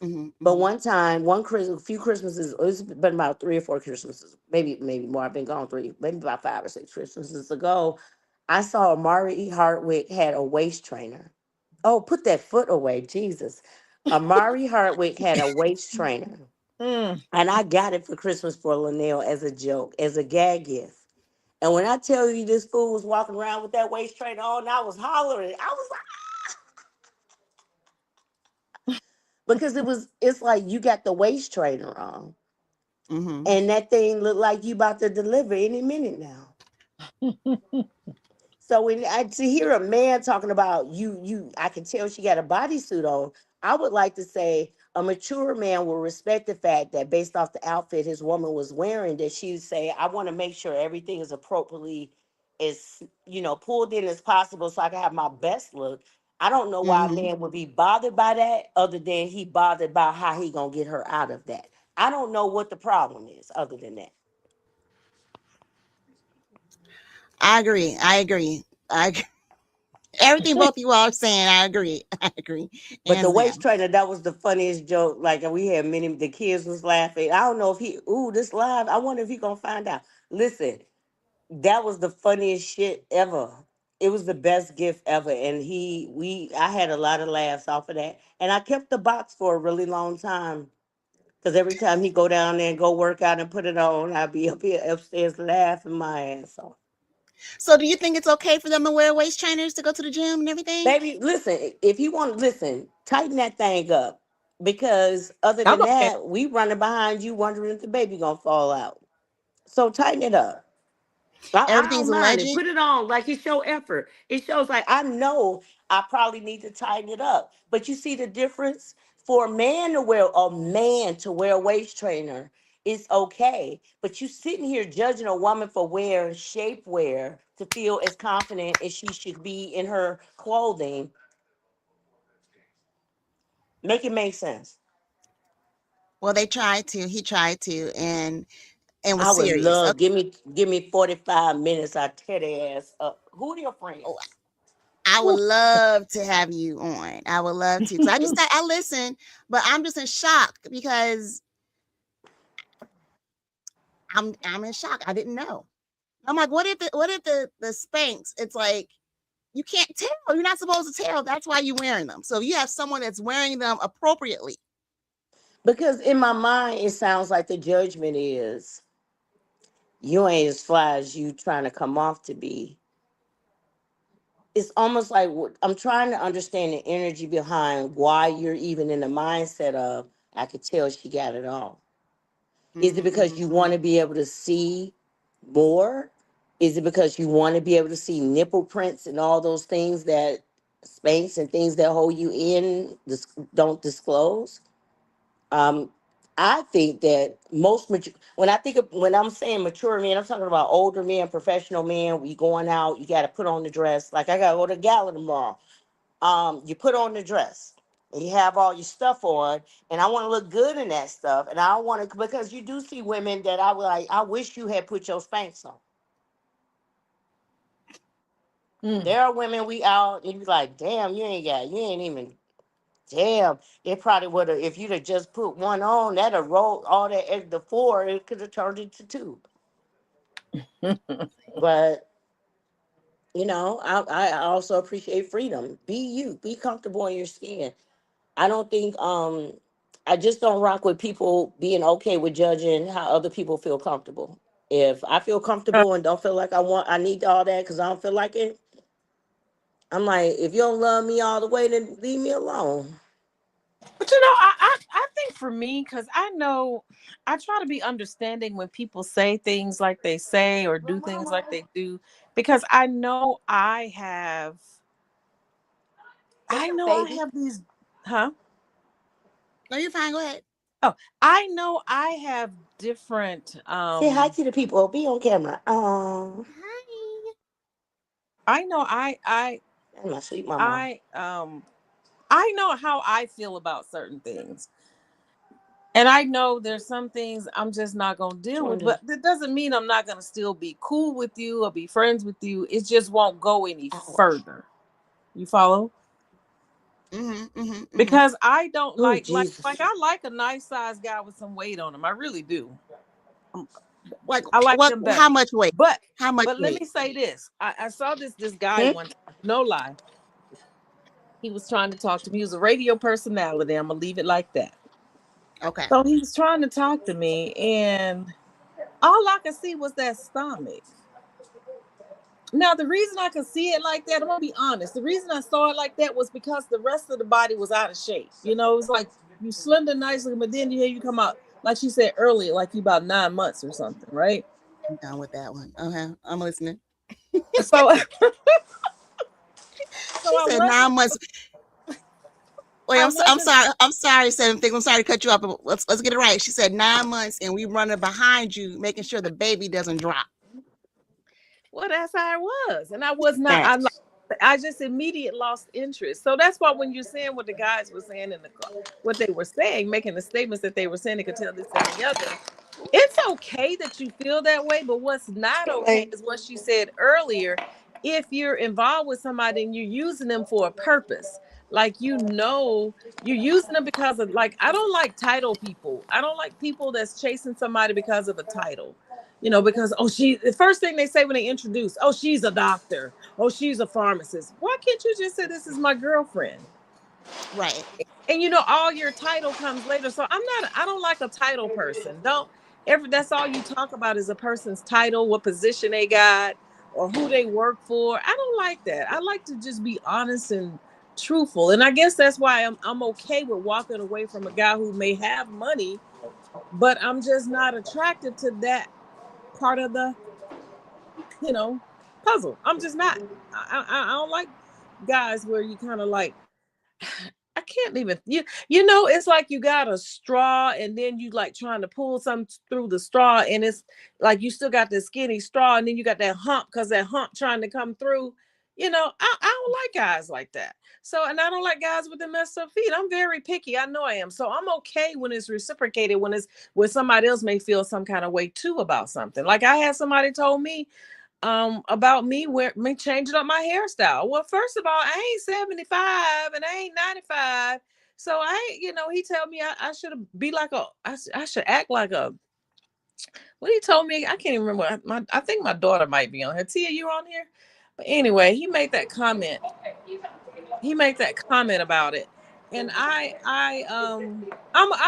Mm-hmm. But Mm-hmm. one time, a few Christmases, it's been about 3 or 4 Christmases, maybe more. I've been gone maybe about 5 or 6 Christmases ago. I saw Amari Hardwick had a waist trainer. Oh, put that foot away, Jesus. Amari Hardwick had a waist trainer, Mm. and I got it for Christmas for Linnell as a joke, as a gag gift. And when I tell you this fool was walking around with that waist trainer on, I was hollering. I was like, because it's like you got the waist trainer on. Mm-hmm. And that thing looked like you about to deliver any minute now. So to hear a man talking about I can tell she got a bodysuit on. I would like to say a mature man will respect the fact that based off the outfit his woman was wearing, that she would say, I want to make sure everything is appropriately as pulled in as possible so I can have my best look. I don't know why a Mm-hmm. man would be bothered by that, other than he bothered by how he gonna get her out of that. I don't know what the problem is other than that. I agree. I agree. Everything both you all are saying, I agree. I agree. But the Hands waist down. trainer, that was the funniest joke. Like we had the kids was laughing. I don't know if this live. I wonder if he gonna find out. Listen, that was the funniest shit ever. It was the best gift ever. And I had a lot of laughs off of that. And I kept the box for a really long time. Cause every time he go down there and go work out and put it on, I'd be up here upstairs laughing my ass off. So do you think it's okay for them to wear waist trainers to go to the gym and everything? Baby, listen, if you want to listen, tighten that thing up. Because other I'm than okay. that, we running behind you wondering if the baby gonna fall out. So tighten it up. I Everything's don't a mind it. legend. Put it on like it show effort. It shows like I know I probably need to tighten it up. But you see the difference? For a man to wear a waist trainer, it's okay. But you sitting here judging a woman for wearing shapewear to feel as confident as she should be in her clothing. Make it make sense. Well, they tried to. He tried to, and was I would serious. love Okay. give me 45 minutes. I tear their ass up. Who are your Oh, friends? I would love to have you on. I would love to, because I listen, but I'm just in shock because I'm in shock. I didn't know. I'm like, what if the Spanx? It's like you can't tell. You're not supposed to tell. That's why you're wearing them. So if you have someone that's wearing them appropriately. Because in my mind, it sounds like the judgment is you ain't as fly as you trying to come off to be. It's almost like I'm trying to understand the energy behind why you're even in the mindset of, I could tell she got it all. Is it Mm-hmm, because you want to be able to see more? Is it because you want to be able to see nipple prints and all those things that space and things that hold you in don't disclose? Um, I think that when I'm saying mature men, I'm talking about older men, professional men. We going out, you got to put on the dress. Like I got to go to the gala tomorrow. You put on the dress. And you have all your stuff on, and I want to look good in that stuff. And I want to, because you do see women that I was like, I wish you had put your Spanx on. Mm. There are women we out, and you like, damn, you ain't even. Damn, it probably would have, if you'd have just put one on, that'd have rolled all that, the four, it could have turned into two. But, I also appreciate freedom. Be you, be comfortable in your skin. I don't think, I just don't rock with people being okay with judging how other people feel comfortable. If I feel comfortable and don't feel like I need all that because I don't feel like it, I'm like, if you don't love me all the way, then leave me alone. But I think for me, because I know I try to be understanding when people say things like they say or do things like they do, because What's I up, know I baby? have these, huh? No, you're fine. Go ahead. Oh, I know I have different Say hi to the people. Be on camera. Hi. I know And my sweet mama. I I know how I feel about certain things. And I know there's some things I'm just not going to What you deal want with, to do? but that doesn't mean I'm not going to still be cool with you or be friends with you. It just won't go any Ouch. further. You follow? Mm-hmm. Because I don't Oh, like Jesus. I like a nice sized guy with some weight on him. I really do. Um, Like I like what? them How better. much weight? But How much let weight? me say this. I saw this guy Hmm? one time, no lie. He was trying to talk to me. He was a radio personality. I'm gonna leave it like that. Okay. So he was trying to talk to me, and all I could see was that stomach. Now, the reason I could see it like that, I'm gonna be honest. The reason I saw it like that was because the rest of the body was out of shape. You know, it was like you slender nicely, but then you come out, like she said earlier, like you about 9 months or something, right? I'm done with that one. Okay, I'm listening. So, so She said 9 months. Wait, I I'm wasn't. sorry. I'm sorry, Seven Things. I'm sorry to cut you off, but let's get it right. She said 9 months, and we running behind you, making sure the baby doesn't drop. Well, that's how it was, and I was not. Facts. I just immediate lost interest. So that's why when you're saying what the guys were saying in the what they were saying, making the statements that they were saying, they could tell this and the other. It's okay that you feel that way, but what's not okay Like, is what she said earlier. If you're involved with somebody and you're using them for a purpose, like you're using them because of like I don't like title people. I don't like people that's chasing somebody because of a title. Because the first thing they say when they introduce, oh, she's a doctor, oh, she's a pharmacist. Why can't you just say this is my girlfriend? Right. And all your title comes later. So I don't like a title person. Don't ever That's all you talk about is a person's title, what position they got, or who they work for. I don't like that. I like to just be honest and truthful. And I guess that's why I'm okay with walking away from a guy who may have money, but I'm just not attracted to that part of the, you know, puzzle. I'm just not. I don't like guys where you kind of like I can't even it's like you got a straw and then you like trying to pull something through the straw and it's like you still got the skinny straw and then you got that hump because that hump trying to come through. I don't like guys like that. So and I don't like guys with the messed up feet. I'm very picky. I know I am. So I'm okay when it's reciprocated, when somebody else may feel some kind of way too about something. Like I had somebody told me about me changing up my hairstyle. Well, first of all, I ain't 75 and I ain't 95. So he told me I should be like I should act like a what he told me, I can't even remember. I think my daughter might be on here. Tia, you on here? But anyway, he made that comment about it. And I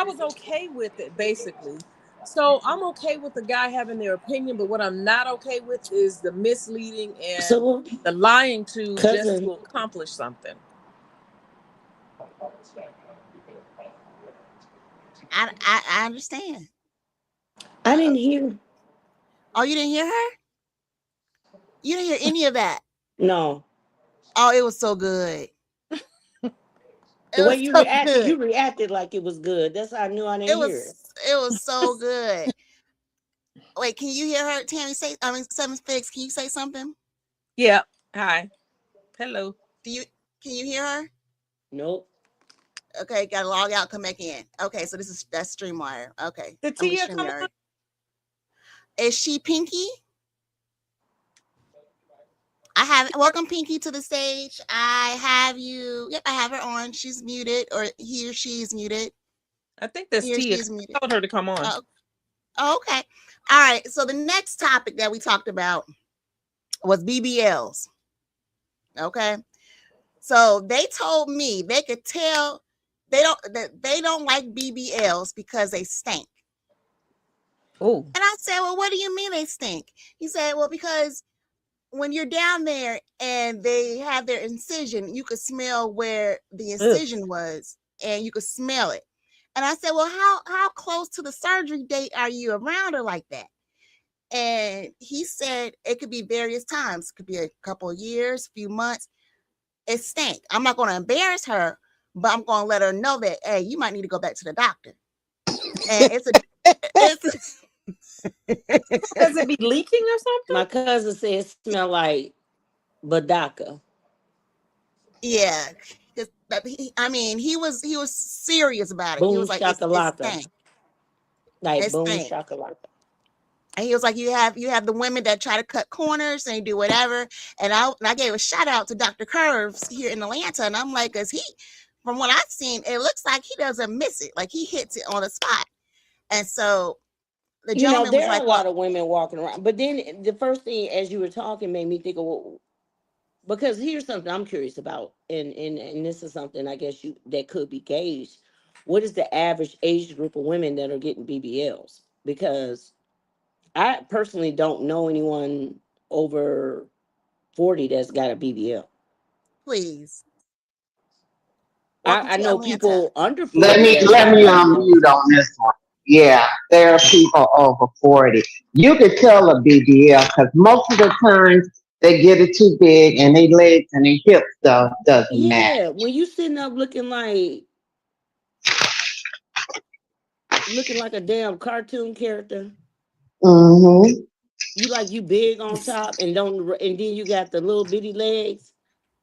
was okay with it basically. So I'm okay with the guy having their opinion, but what I'm not okay with is the misleading and so, the lying to just cousin, to accomplish something. I understand. I didn't hear. Oh, you didn't hear her? You didn't hear any of that? No. Oh, it was so good. It The way was so good. you reacted like it was good. That's how I knew I It didn't hear it. was it was so good. Wait, can you hear her, Tammy? Seven Figs. Can you say something? Yeah. Hi. Hello. Do you Can you hear her? Nope. Okay, gotta log out, come back in. Okay, so that's StreamWire. Okay, Did I'm with Tia come on? StreamYard. Is she Pinky? I have welcome Pinky to the stage. I have you. Yep, I have her on. She's muted, or he or she is muted. I think that's He or Tia. she is muted. I told her to come on. Okay. All right. So the next topic that we talked about was BBLs. Okay. So they told me they could tell they don't like BBLs because they stink. Oh. And I said, well, what do you mean they stink? He said, well, because when you're down there and they have their incision, you could smell where the Ugh. incision was and you could smell it. And I said, well, how close to the surgery date are you around her like that? And he said it could be various times. It could be a couple of years, few months. It stank. I'm not going to embarrass her, but I'm going to let her know that, hey, you might need to go back to the doctor. and it's Does it be leaking or something? My cousin said it smell like Badaka. yeah. I mean, he was serious about it. He Boom was like, it's shakalaka. stank, Like it's boom stank. shakalaka. And he was like, you have the women that try to cut corners and do whatever. And I gave a shout out to Dr. Curves here in Atlanta, and I'm like, cause he, from what I've seen, it looks like he doesn't miss it. Like he hits it on the spot. And so the You know, gentleman was there are like, a well, lot of women walking around. But then the first thing as you were talking made me think of because here's something I'm curious about, and this is something I guess you that could be gauged. What is the average age group of women that are getting BBLs? Because I personally don't know anyone over 40 that's got a BBL. please, welcome I to know Atlanta. people under Let 40 me that let got me BBLs. unmute on this one. Yeah, there are people over 40. You could tell a BBL because most of the times they get it too big and their legs and their hips stuff doesn't match. Yeah, when you sitting up looking like a damn cartoon character, Hmm. you big on top and don't and then you got the little bitty legs.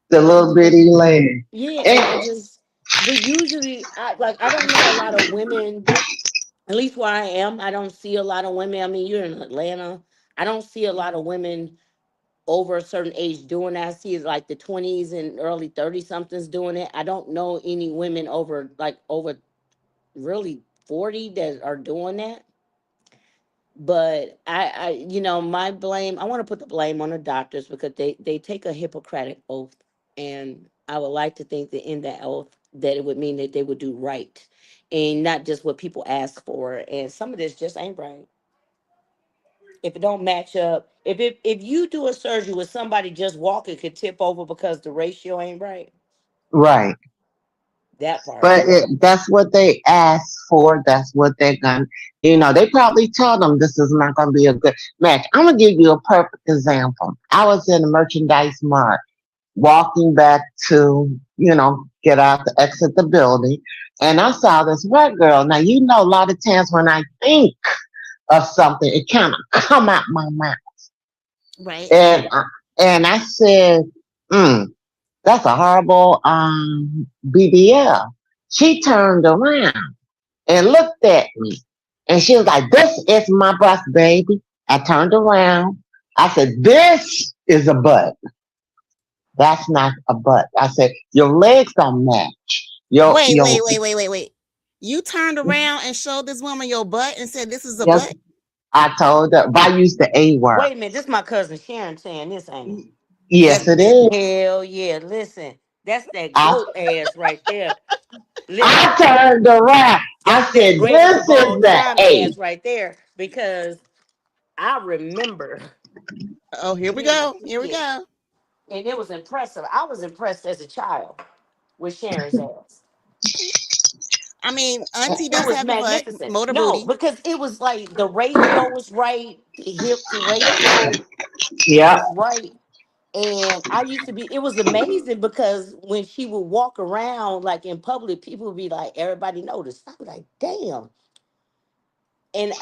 The I little just bitty leg. Yeah, and I And, just but usually I don't know a lot of women, at least where I am, I don't see a lot of women. I mean, you're in Atlanta. I don't see a lot of women over a certain age doing that. I see like the 20s and early 30 somethings doing it. I don't know any women over really 40 that are doing that. But my blame, I want to put the blame on the doctors because they take a Hippocratic oath. And I would like to think that in that oath that it would mean that they would do right and not just what people ask for. And some of this just ain't right. If it don't match up, if you do a surgery with somebody just walking could tip over because the ratio ain't right, right. that part. But that's what they ask for. That's what they're going to, they probably tell them this is not going to be a good match. I'm going to give you a perfect example. I was in a merchandise mart walking back to, get out to exit the building. And I saw this white girl. Now, a lot of times when I think of something, it kind of come out my mouth. Right. And I said, mm, that's a horrible BBL. She turned around and looked at me. And she was like, this is my bust, baby. I turned around. I said, this is a butt. That's not a butt. I said, your legs don't match. Wait, Your wait, wait, wait, wait, wait. You turned around and showed this woman your butt and said, this is a yes, butt? I told her, but I used the A word. Wait a minute, this is my cousin Sharon saying this, ain't it? Yes, Yes, it it is. is. Hell yeah, listen, that's that I, goat ass right there. I Listen, turned around. I that's that said, greatest this of is all the time A. ass right there because I remember Oh, here we being a go. Here we kid go. and it was impressive. I was impressed as a child with Sharon's ass. I mean, Auntie It does was have the butt, magnificent. motor No, booty. because it was like the ratio was right, the hip to ratio Yep. was right. And I used to be, it was amazing because when she would walk around like in public, people would be like, everybody noticed. I was like, damn. And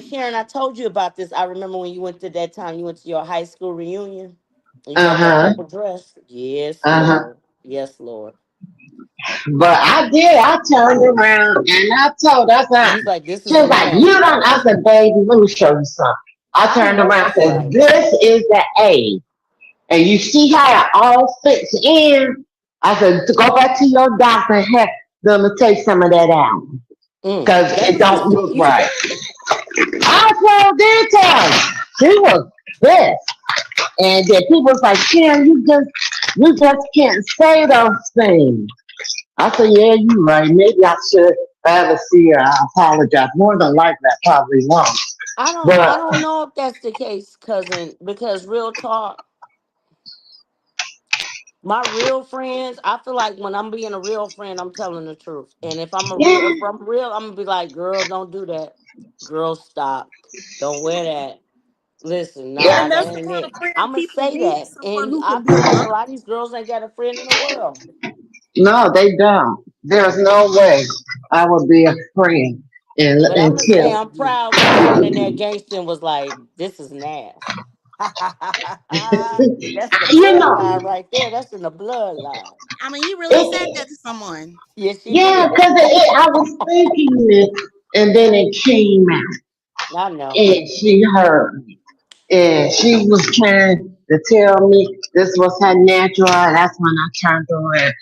Sharon, I told you about this. I remember when you went to that time, you went to your high school reunion and you Uh had that huh. purple dress. Yes, Uh huh. Lord. Yes, Lord. But I did. I turned around and I told her, I said, You was like, this she is a was like, you man. don't. I said, baby, let me show you something. I I turned know around and that's said, right. this is the A. And you see how it all fits in? I said, to go back to your doctor and have them to take some of that out. Because That it was don't just look you. right. I told did tell her. She was pissed. And then people was like, Kim, you just can't say those things. I said, yeah, you're right. Maybe I should rather see her. I apologize. More than likely, I probably won't. I But don't know if that's the case, cousin, because real talk, my real friends, I feel like when I'm being a real friend, I'm telling the truth. And yeah, if I'm real, I'm gonna be like, girl, don't do that. Girl, stop. Don't wear that. Listen, yeah, nah, And that that's the ain't kind of it. friend I'ma people say need. that. Someone And who I can be feel like a honest. lot of these girls ain't got a friend in the world. no, they don't. There's no way I would be a friend. But I'm and gonna say kill. I'm proud because he went in there gangster and was like, "This is Nas." That's the You know, bloodline right there. That's in the bloodline. I mean, you really said it, that to someone. Yes, she yeah, did. because I was thinking it, and then it came out, I know. and she heard me, and she was trying to tell me this was her natural. That's when I turned around.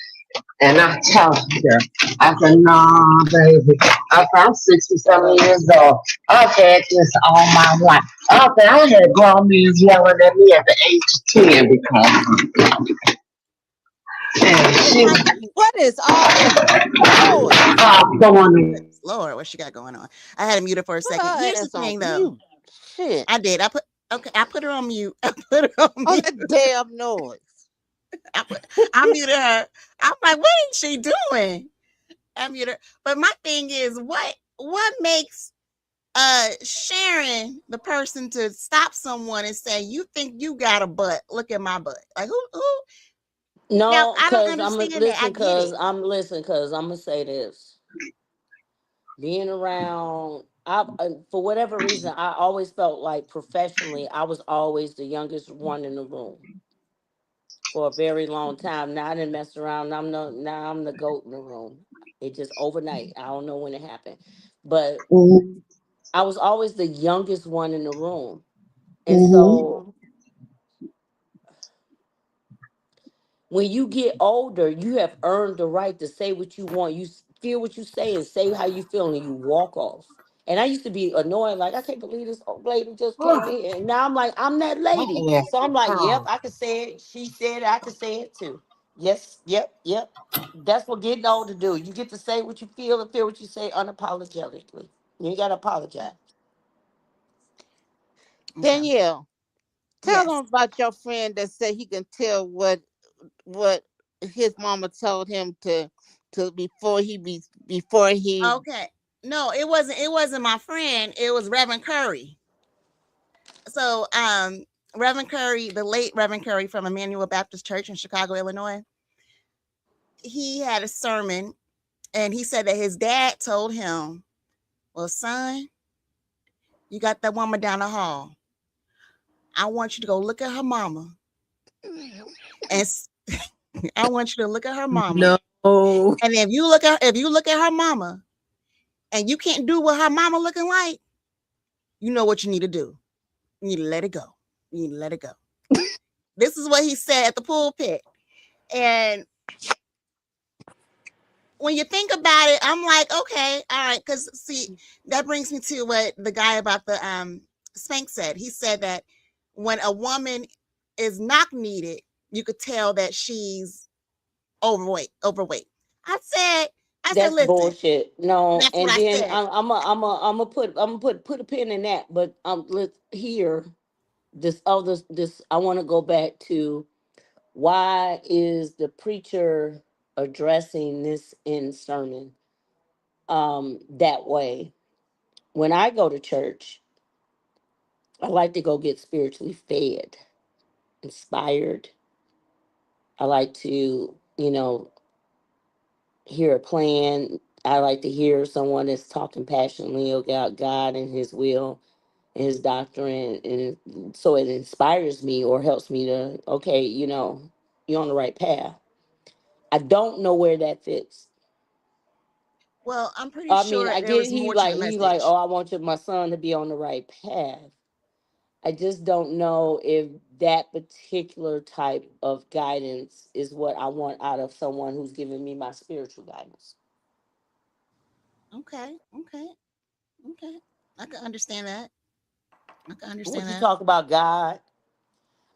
And I told her, I said, no, baby. I said, I'm Shut 67 up. years old. I've had this all my life. I had grown men yelling at me at the age of 10 because and Well, she my What is all that noise? going Lord, what she got going on? I had to mute her for a Put second. her Here's the ass on thing, though. mute. Shit. I did. I put her on mute. I put her on All mute. that damn noise. I muted her. I'm like, what is she doing? I muted her. But my thing is, what makes Sharon the person to stop someone and say, you think you got a butt? Look at my butt. Like who? Now No, I don't cause I'm understand that. I listen, get it. cause I'm gonna say this. Being around, for whatever reason, I always felt like professionally, I was always the youngest one in the room for a very long time. Now I didn't mess around. Now I'm the goat in the room. It just overnight. I don't know when it happened, but mm-hmm, I was always the youngest one in the room, and mm-hmm, so when you get older, you have earned the right to say what you want. Feel what you say and say how you feel, and you walk off. And I used to be annoyed, like I can't believe this old lady just came in here. And now I'm like, I'm that lady. So I'm like, yep, I can say it. She said it, I can say it too. Yes, yep, yep. That's what getting old to do. You get to say what you feel and feel what you say unapologetically. You ain't gotta apologize. Okay. Danielle, tell Yes. them about your friend that said he can tell what his mama told him to before he. Okay. No, it wasn't my friend. It was Reverend Curry. So Reverend Curry, the late Reverend Curry from Emmanuel Baptist Church in Chicago, Illinois, he had a sermon and he said that his dad told him, well, son, you got that woman down the hall. I want you to go look at her mama. And I want you to look at her mama. No. And if you look at her mama and you can't do what her mama looking like, you know what you need to do. You need to let it go. You need to let it go. This is what he said at the pulpit. And when you think about it, I'm like, okay, all right, because see, that brings me to what the guy about the Spanx said. He said that when a woman is not needed, you could tell that she's overweight. I said, That's listen, bullshit. No, that's what and I then said. I'm gonna put a pin in that. But let's hear this other this. I want to go back to why is the preacher addressing this in sermon that way? When I go to church, I like to go get spiritually fed, inspired. I like to, hear a plan. I like to hear someone that's talking passionately about God and His will and His doctrine, and so it inspires me or helps me to, okay, you're on the right path. I don't know where that fits. Well, I'm pretty I mean, sure I there get was more to the he like, message. oh, I want my son to be on the right path. I just don't know if that particular type of guidance is what I want out of someone who's giving me my spiritual guidance. Okay, okay, okay. I can understand that. I can I want understand you to that. talk about God.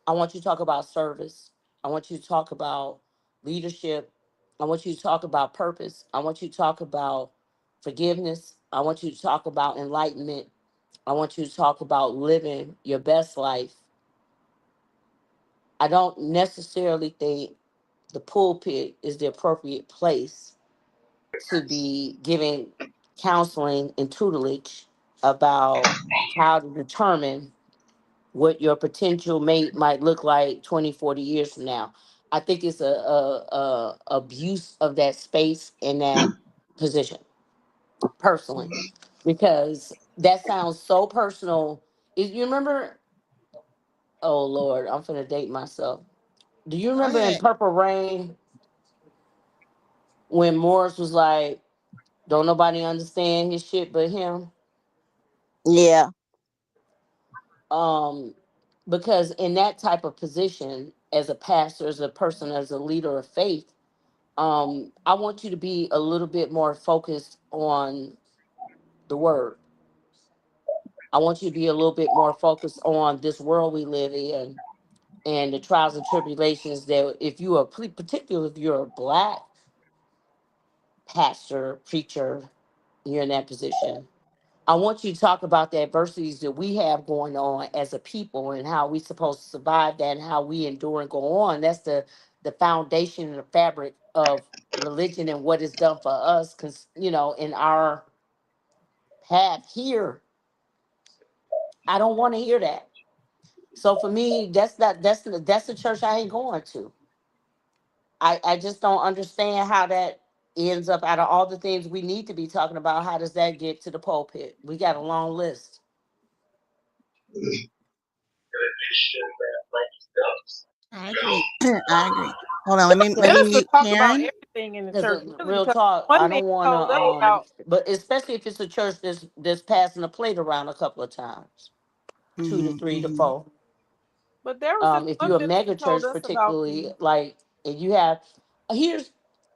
I want you to talk about service. I want you to talk about leadership. I want you to talk about purpose. I want you to talk about forgiveness. I want you to talk about enlightenment. I want you to talk about living your best life. I don't necessarily think the pulpit is the appropriate place to be giving counseling and tutelage about how to determine what your potential mate might look like 20, 40 years from now. I think it's a abuse of that space in that position, personally. because that sounds so personal. You remember? Oh Lord, I'm finna date myself. Do you Go remember in ahead. Purple Rain when Morris was like, "Don't nobody understand his shit but him"? Yeah. Um, because in that type of position, as a pastor, as a person, as a leader of faith, I want you to be a little bit more focused on the word. I want you to be a little bit more focused on this world we live in and the trials and tribulations that if you are, particularly if you're a black pastor, preacher, you're in that position. I want you to talk about the adversities that we have going on as a people and how we supposed to survive that and how we endure and go on. That's the foundation and the fabric of religion and what it's done for us, because in our path here, I don't want to hear that. So for me, that's the church I ain't going to. I just don't understand how that ends up out of all the things we need to be talking about. How does that get to the pulpit? We got a long list. I agree. I agree. Hold on. Let Get me us to mute talk about Karen. everything in the Because church, really, real because talk, I one man don't want to told us about but especially if it's a church that's passing the plate around a couple of times, two to Hmm. three to Hmm. four. but there was this If one you're a minister mega told church, us about particularly, the like, and you have, here's,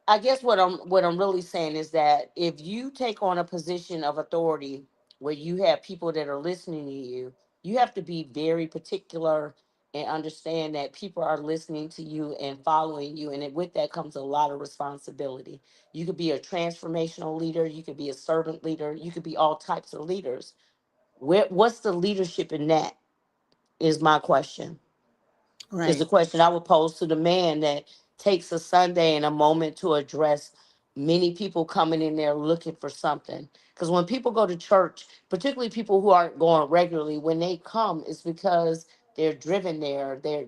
I guess what I'm really saying is that if you take on a position of authority where you have people that are listening to you, you have to be very particular and understand that people are listening to you and following you, and with that comes a lot of responsibility. You could be a transformational leader, you could be a servant leader, you could be all types of leaders. What's the leadership in that? Is my question, is Right. the question I would pose to the man that takes a Sunday and a moment to address many people coming in there looking for something. Because when people go to church, particularly people who aren't going regularly, when they come, it's because they're driven there. They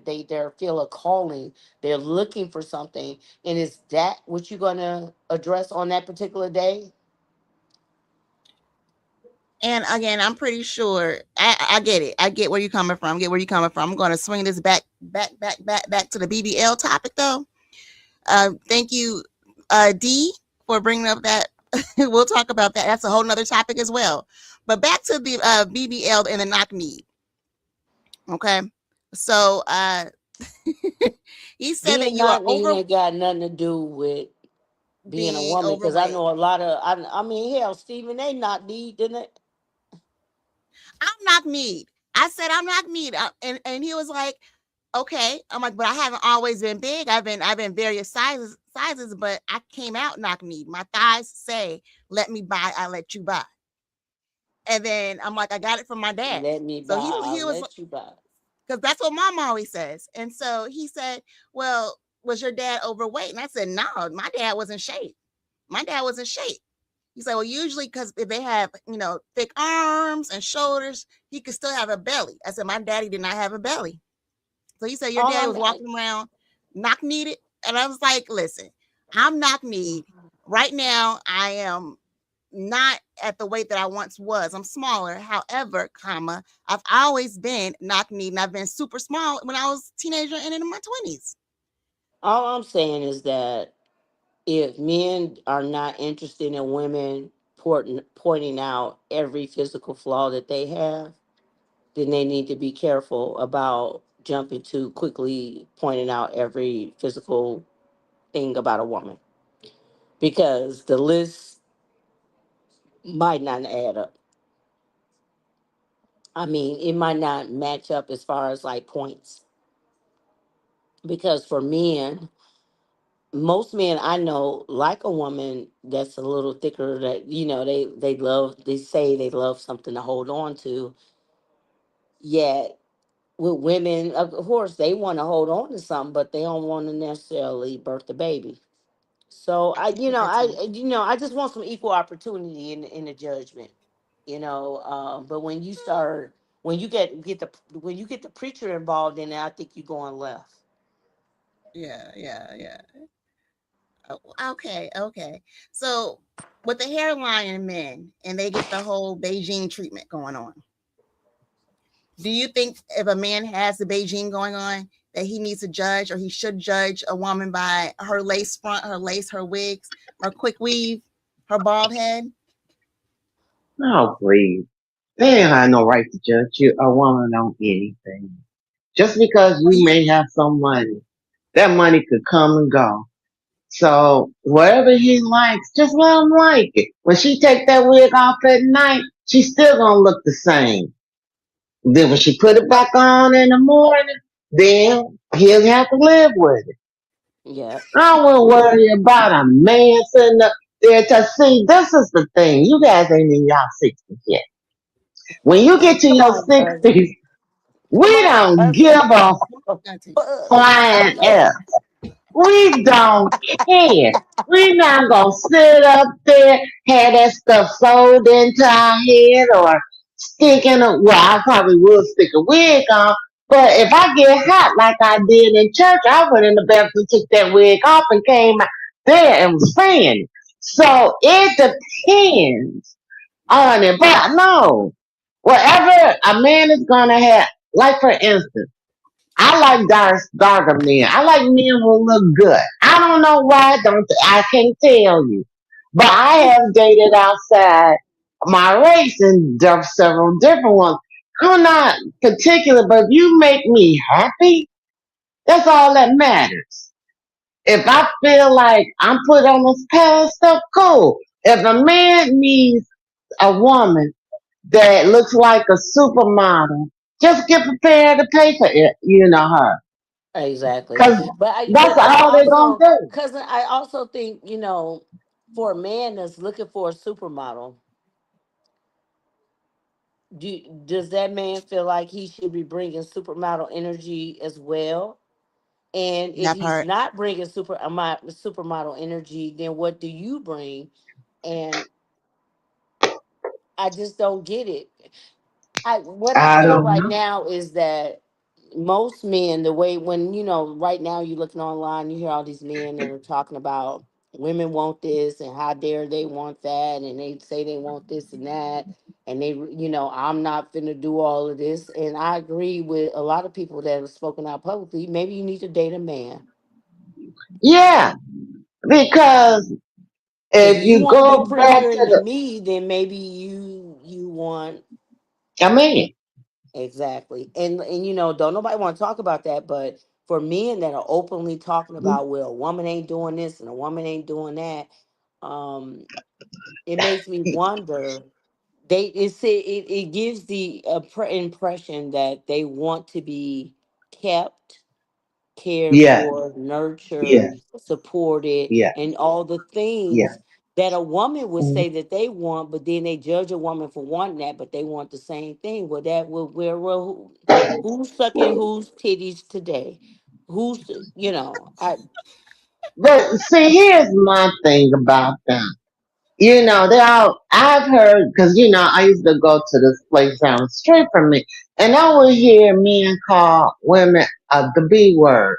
feel a calling. They're looking for something. And is that what you're gonna address on that particular day? And again, I'm pretty sure I get it. I get where you're coming from. Get where you're coming from. I'm going to swing this back to the BBL topic though. Thank you, D, for bringing up that. We'll talk about that. That's a whole nother topic as well. But back to the BBL and the knock knee. Okay. So he said that Being you are not need ain't got nothing to do with being a being woman. Because I overweight. know a lot of, I mean, hell, Stephen, they not need, didn't it? I'm knock kneed. I said I'm knock kneed, and he was like, okay. I'm like, but I haven't always been big. I've been various sizes, but I came out knock kneed. My thighs say, "Let me buy, I let you buy." And then I'm like, I got it from my dad. Let me So buy. he I'll was, let you buy. because that's what mom always says. And so he said, well, was your dad overweight? And I said, no, my dad was in shape. My dad was in shape. He said, well, usually because if they have, thick arms and shoulders, he could still have a belly. I said, my daddy did not have a belly. So he said, your All daddy I'm, was walking around knock kneed. And I was like, listen, I'm knock kneed. Right now, I am not at the weight that I once was. I'm smaller. However, I've always been knock kneed, and I've been super small when I was a teenager and in my 20s. all I'm saying is that if men are not interested in women pointing out every physical flaw that they have, then they need to be careful about jumping too quickly pointing out every physical thing about a woman, because the list might not add up. I mean, it might not match up as far as like points. Because for men, most men I know like a woman that's a little thicker, that they say they love something to hold on to. Yet with women, of course, they want to hold on to something, but they don't want to necessarily birth the baby. So I get that too. I just want some equal opportunity in the judgment. But when you get the preacher involved in it, I think you're going left. Yeah, yeah, yeah. Okay, okay. So with the hairline in men and they get the whole Beijing treatment going on, do you think if a man has the Beijing going on that he needs to judge or he should judge a woman by her lace front, her lace, her wigs, her quick weave, her bald head? Oh, please. They ain't have no right to judge you, a woman on anything. Just because Well, you may have some money, that money could come and go. So whatever he likes, just let him like it. When she take that wig off at night, she's still gonna look the same. Then when she put it back on in the morning, then he'll have to live with it. Yeah. I wouldn't worry about a man sitting up there to see. This is the thing. You guys ain't in y'all 60s yet. When you get to Come your on, Urban. 60s, Come we on, don't give Urban. a Auntie. flying Okay. F. We don't care. We not gonna sit up there, have that stuff sewed into our head or sticking a, well, I probably will stick a wig on. But if I get hot like I did in church, I went in the bathroom, took that wig off and came out there and was fanning. So it depends on it. But no, whatever a man is gonna have, like for instance, I like darker men. I like men who look good. I don't know why. Don't I can't tell you, but I have dated outside my race and several different ones. I'm not particular, but if you make me happy, that's all that matters. If I feel like I'm put on this pedestal, cool. If a man needs a woman that looks like a supermodel, just get prepared to pay for it. You know her. Exactly. Cause that's But all they're gonna do. cousin, I also think, for a man that's looking for a supermodel, does that man feel like he should be bringing supermodel energy as well? And if That he's part. not bringing supermodel energy, then what do you bring? And I just don't get it. What I I feel don't right know. now is that most men, the way when right now you're looking online, you hear all these men that are talking about women want this and how dare they want that, and they say they want this and that, and I'm not finna do all of this. And I agree with a lot of people that have spoken out publicly. Maybe you need to date a man. Yeah, because If if you you want to be go back prettier to than me, then maybe you want. I mean, Exactly. And don't nobody want to talk about that, but for men that are openly talking about, well, a woman ain't doing this and a woman ain't doing that, um, it makes me wonder. It gives the impression that they want to be kept, cared yeah, for, yeah, nurtured, supported, yeah, and all the yeah. things that a woman would Mhm. say that they want, but then they judge a woman for wanting that, but they want the same thing. Well, that will well, who's sucking whose titties today? Who's I But see, here's my thing about them. They all I've heard because I used to go to this place down the street from me, and I would hear men call women the B word.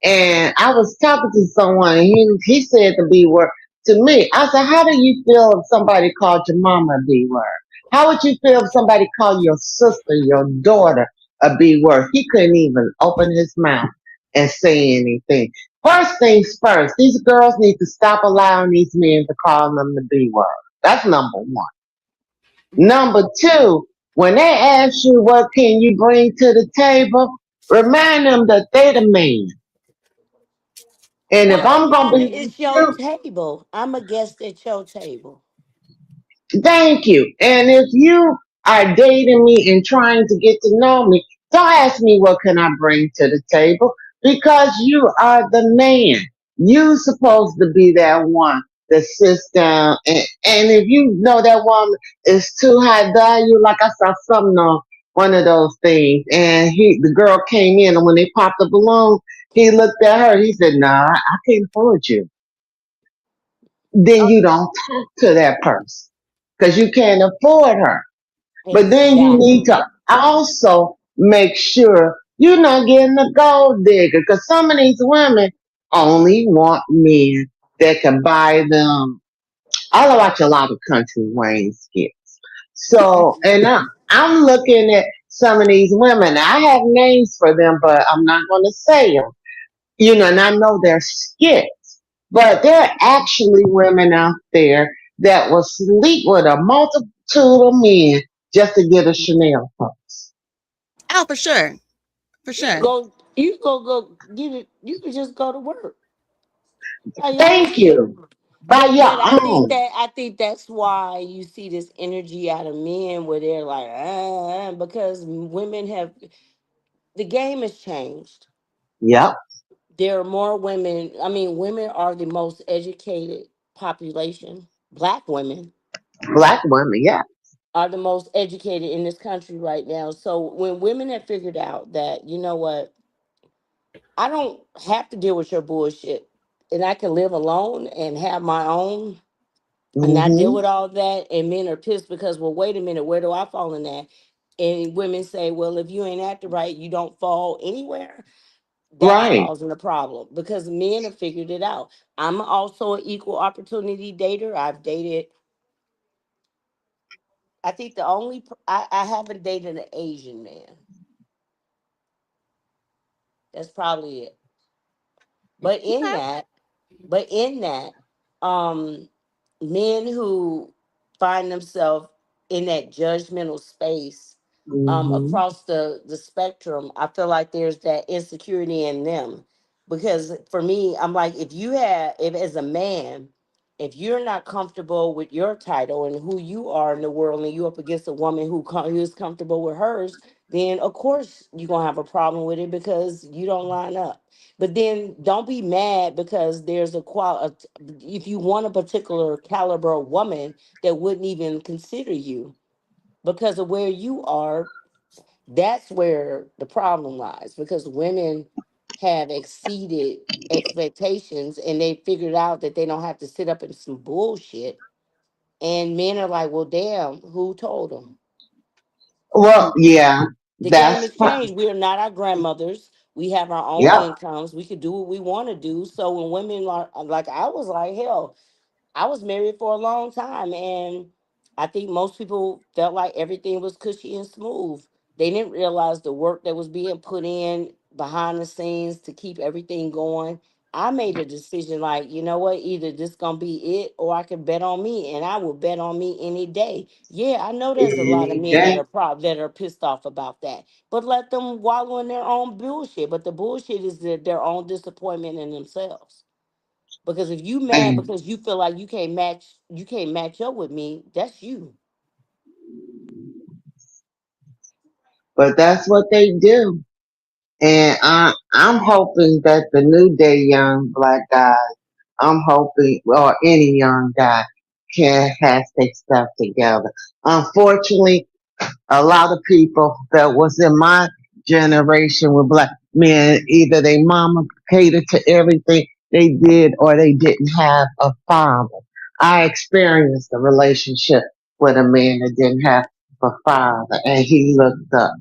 And I was talking to someone, and he said the B word to me. I said, "How do you feel if somebody called your mama a B word? How would you feel if somebody called your sister, your daughter, a B word?" He couldn't even open his mouth and say anything. First things first, these girls need to stop allowing these men to call them the B word. That's number one. Number two, when they ask you what can you bring to the table, remind them that they the man. And if well, I'm gonna Amanda, be with it's your you, table. I'm a guest at your table. thank you. And if you are dating me and trying to get to know me, don't ask me what can I bring to the table because you are the man. You supposed to be that one that sits down and if you know that woman is too high value, like I saw something on one of those things, and the girl came in and when they popped the balloon, he looked at her, he said, "Nah, I can't afford you." Then you don't talk to that person because you can't afford her. But then you need Exactly. to also make sure you're not getting a gold digger because some of these women only want men. that can buy them. I watch a lot of country Wayne skits. Okay. So, and I'm looking at some of these women. I have names for them, but I'm not going to say them. And I know they're skits, but there are actually women out there that will sleep with a multitude of men just to get a Chanel purse. Oh, for sure. For You sure. go, you go get it. You can just go to work by your own Thank shit. you. By But your own. I think that's why you see this energy out of men where they're like, because women have the game has changed. Yep. There are more women. I mean, women are the most educated population. Black women Black women, yeah. are the most educated in this country right now. So when women have figured out that, you know what, I don't have to deal with your bullshit and I can live alone and have my own and not deal Hmm. with all that. And men are pissed because, well, wait a minute, where do I fall in that? And women say, well, if you ain't acting right, you don't fall anywhere. That's Right. causing a problem because men have figured it out. I'm also an equal opportunity dater. I've dated, I think the only, I haven't dated an Asian man. That's probably it. But in Okay. that, but in that, um, men who find themselves in that judgmental space Hmm. across the spectrum, I feel like there's that insecurity in them. Because for me, I'm like, if as a man, if you're not comfortable with your title and who you are in the world, and you up against a woman who is comfortable with hers, then of course you're gonna have a problem with it because you don't line up. But then don't be mad because there's if you want a particular caliber of woman that wouldn't even consider you because of where you are, that's where the problem lies because women have exceeded expectations and they figured out that they don't have to sit up in some bullshit. And men are like, well, damn, who told them? Well, yeah, The game that's has changed. We are not our grandmothers. We have our own yep. incomes. We could do what we want to do. So when women are like, I was like, hell, I was married for a long time, and I think most people felt like everything was cushy and smooth. They didn't realize the work that was being put in behind the scenes to keep everything going. I made a decision like, you know what, either this gonna be it or I can bet on me, and I will bet on me any day. Yeah, I know there's a lot of Any men that day. are that are pissed off about that, but let them wallow in their own bullshit. But the bullshit is their own disappointment in themselves. Because if you mad And, because you feel like you can't match up with me, that's you. but that's what they do. And I'm hoping that the new day young black guys, I'm hoping, or any young guy, can has their stuff together. Unfortunately, a lot of people that was in my generation with black men, either their mama catered to everything they did or they didn't have a father. I experienced a relationship with a man that didn't have a father and he looked up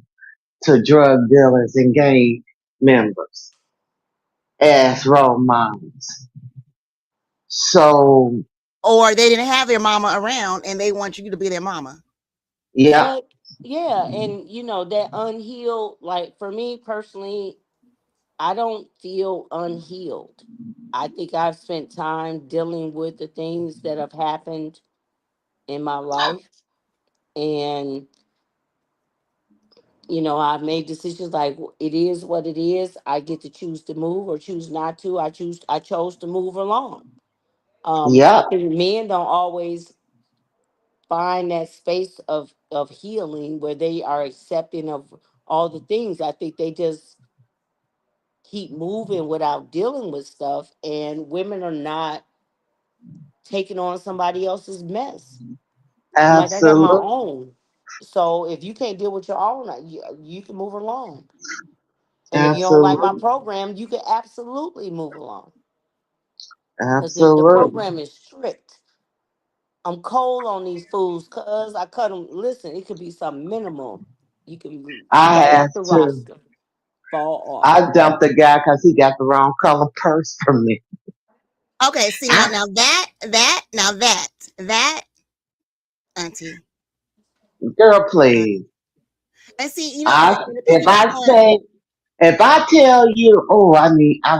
to drug dealers and gang members as role models. So, Or they didn't have their mama around and they want you to be their mama. yeah, But yeah, and you know, that unhealed, like for me personally, I don't feel unhealed. I think I've spent time dealing with the things that have happened in my life. And, you know, I've made decisions like it is what it is. I get to choose to move or choose not to. I chose to move along. I yeah, think men don't always find that space of healing where they are accepting of all the things. I think they just keep moving without dealing with stuff, and women are not taking on somebody else's mess. I'm like, I got my absolutely, own. So if you can't deal with your own, you can move along. And if you don't like my absolutely, program, you can absolutely move along because the absolutely. program is strict. I'm cold on these fools cuz I cut them. Listen, it could be some minimal. You can I right have off the to. roster, fall off. I dumped the guy because he got the wrong color purse from me. Okay, see now, I, now that, auntie, girl, auntie. please. And see, I, and the if people that I want, say, if I tell you, oh, I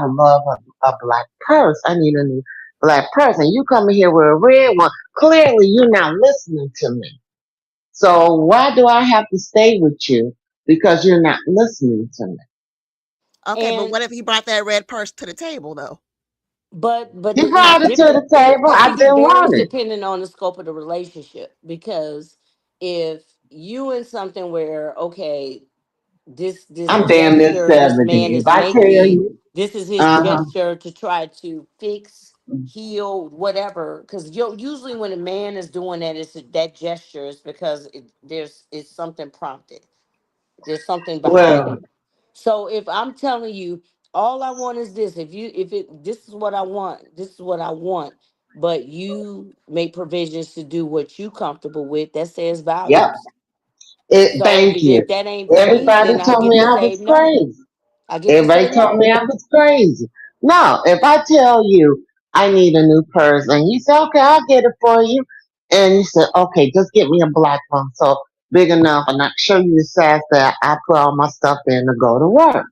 would love a black purse. I need a new black purse. And you come in here with a red one. Clearly, you're not listening to me. So why do I have to stay with you? Because you're not listening to me. okay, but And what if he brought that red purse to the table though? but You it's brought it to different. the table. I I think it didn't varies want it. depending on the scope of the relationship. Because if you in something where, okay, this I'm damn near gesture this 70. man If is I tell making, you, this is his uh huh. gesture to try to fix, heal, whatever. Because usually when a man is doing that, it's that gesture is because it's something prompted, there's something behind Well, it. So if I'm telling you all I want is this, if it this is what I want, this is what I want, but you make provisions to do what you comfortable with, that says yep. values. So Thank you. if that ain't for me, Everybody then I told get me to I say was no. crazy. I get to Everybody say told no. me I was crazy. No, if I tell you I need a new purse and you say, okay, I'll get it for you. And you said, okay, just get me a black one. So big enough and I show you the size that I put all my stuff in to go to work.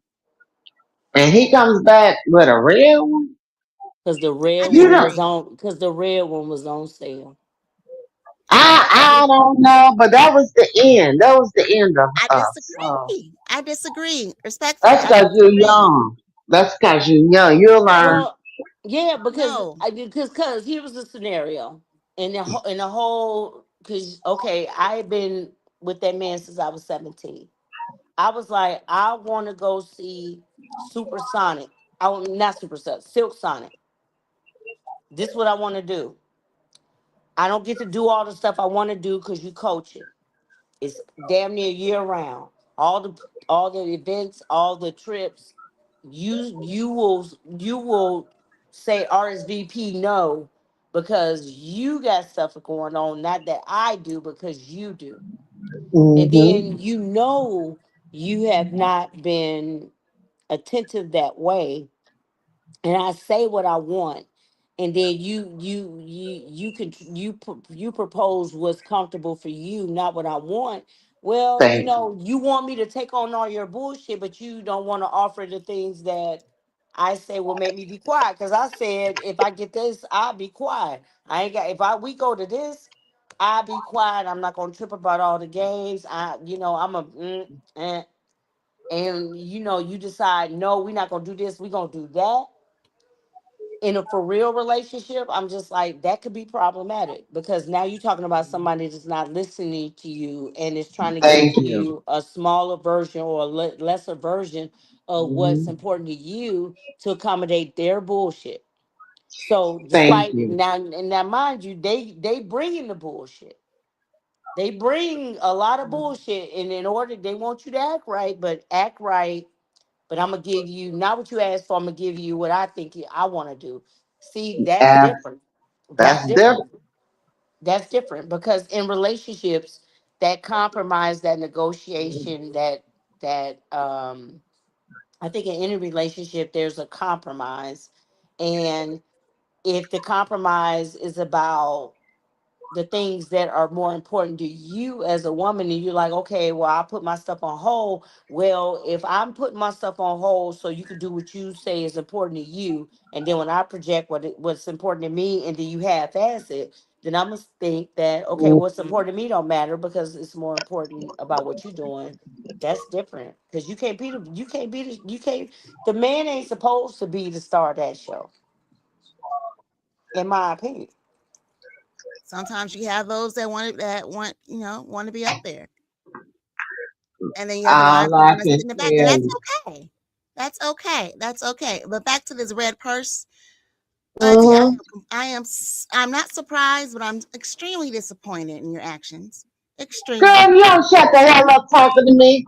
And he comes back with a red one. I You don't, Because the red one was on sale. Okay, but I don't know, but that was the end. That was the end of I us. So disagree. I disagree. Respectfully, that's I because you're disagree. young. That's because you're young. You'll learn. Well, yeah, because No. here was the scenario, in the whole, because okay, I've been with that man since I was 17. I was like, I want to go see Supersonic. Not Supersonic, Silk Sonic. This is what I want to do. I don't get to do all the stuff I want to do because you coach it. It's damn near year round. All the events, all the trips, you will say RSVP no because you got stuff going on, not that I do because you do. And Hmm. then you have not been attentive that way, and I say what I want, and then you propose what's comfortable for you, not what I want. Well, Thank you. you want me to take on all your bullshit, but you don't want to offer the things that I say will make me be quiet. Because I said if I get this, I'll be quiet. I ain't got if I we go to this, I'll be quiet. I'm not gonna trip about all the games. I'm a and you decide no, we're not gonna do this. We're gonna do that in a for real relationship. I'm just like that could be problematic because now you're talking about somebody that's not listening to you and is trying to give Thank to you. you a smaller version or a lesser version of what's Hmm. important to you to accommodate their bullshit. So Thank despite you. now mind you, they bring in the bullshit. They bring a lot of bullshit, and in order they want you to act right, but I'm gonna give you not what you asked for. I'm gonna give you what I think I want to do. See, that's Yeah, different. That's that's different. different. That's different because in relationships, that compromise, that negotiation, that I think in any relationship there's a compromise, and if the compromise is about the things that are more important to you as a woman and you're like, okay, well, I put my stuff on hold. Well, if I'm putting my stuff on hold so you can do what you say is important to you, and then when I project what's important to me and then you half-ass it, then I must think that okay, what's Mhm. important to me don't matter because it's more important about what you're doing. That's different because you can't the man ain't supposed to be the star of that show, in my opinion. Sometimes you have those that want to be up there, and then you have the ones All that I want to can sit in the back, and tell that's you. okay. That's okay. That's okay. But back to this red purse, Auntie. Hmm. I'm not surprised, but I'm extremely disappointed in your actions. Extremely. Girl, you don't shut the hell up talking to me.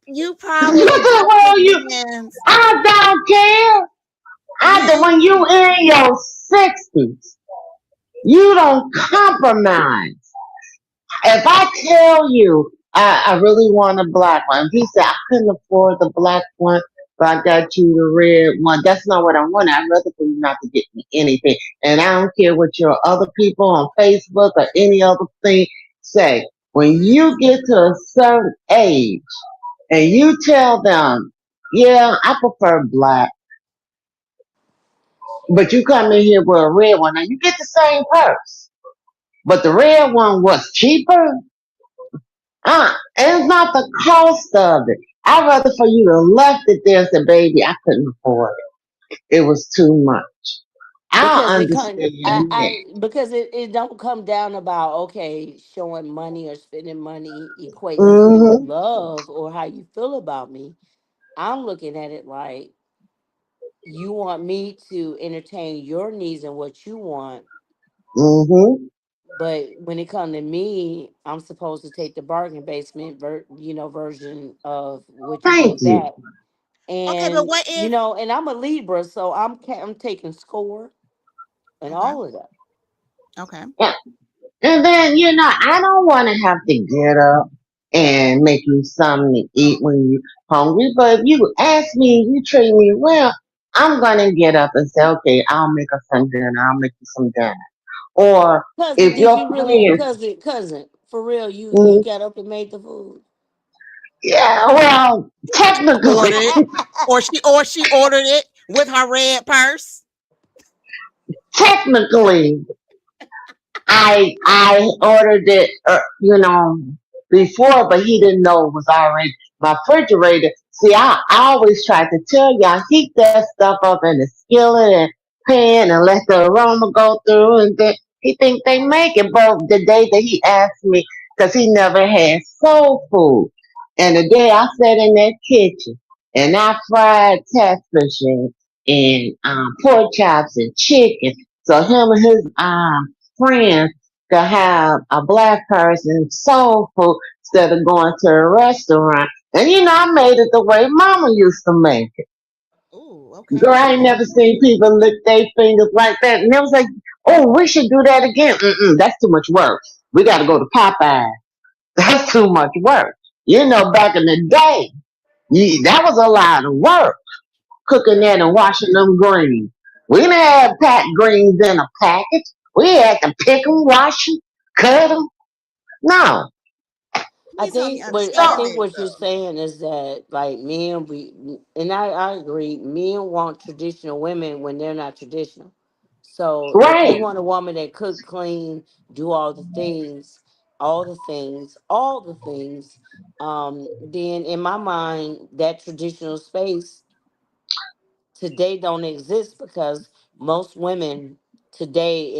You What probably the both hell those you? hands. I don't care. When You you in your 60s, you don't compromise. If I tell you I really want a black one, if he said I couldn't afford the black one, If I got you the red one, that's not what I want. I'd rather for you not to get me anything. And I don't care what your other people on Facebook or any other thing say. When you get to a certain age and you tell them, yeah, I prefer black, but you come in here with a red one, and you get the same purse, but the red one was cheaper. And it's not the cost of it. I'd rather for you to left it there and said, baby, I couldn't afford it. It was too much. I don't Because it understand can that. because it don't come down about okay showing money or spending money equating to Mm-hmm. love or how you feel about me. I'm looking at it like you want me to entertain your needs and what you want, Mm-hmm. but when it comes to me, I'm supposed to take the bargain basement version of what you Thank give you. back. Okay, but And what if? and I'm a Libra, so I'm taking score and Okay, all of that. okay. Yeah. And then, I don't want to have to get up and make you something to eat when you hungry. But if you ask me, you treat me well, I'm going to get up and say, okay, I'll make us some dinner. I'll make you some dinner. Or Cousin, if did your you really friends, cousin, for real, you mm, got up and made the food? yeah, well, Ordered technically, it, or she ordered it with her red purse. technically, I ordered it, before, but he didn't know it was already my refrigerator. See, I always try to tell y'all heat that stuff up in the skillet and pan and let the aroma go through, and then he think they make it. But the day that he asked me, because he never had soul food, and the day I sat in that kitchen and I fried catfish and pork chops and chicken, so him and his friends to have a black person soul food instead of going to a restaurant. And I made it the way Mama used to make it. Ooh, okay. Girl, I ain't never seen people lick their fingers like that. And it was like, oh, we should do that again. That's too much work. We got to go to Popeye. That's too much work. Back in the day, that was a lot of work cooking Sure. that and washing them greens. We didn't have packed greens in a package. We had to pick them, wash them, cut them. No. Please help me I understand So, think this what you're though. saying is that like men we and I agree, men want traditional women when they're not traditional. So if you right. want a woman that cook clean, do all the things, then in my mind that traditional space today don't exist because most women today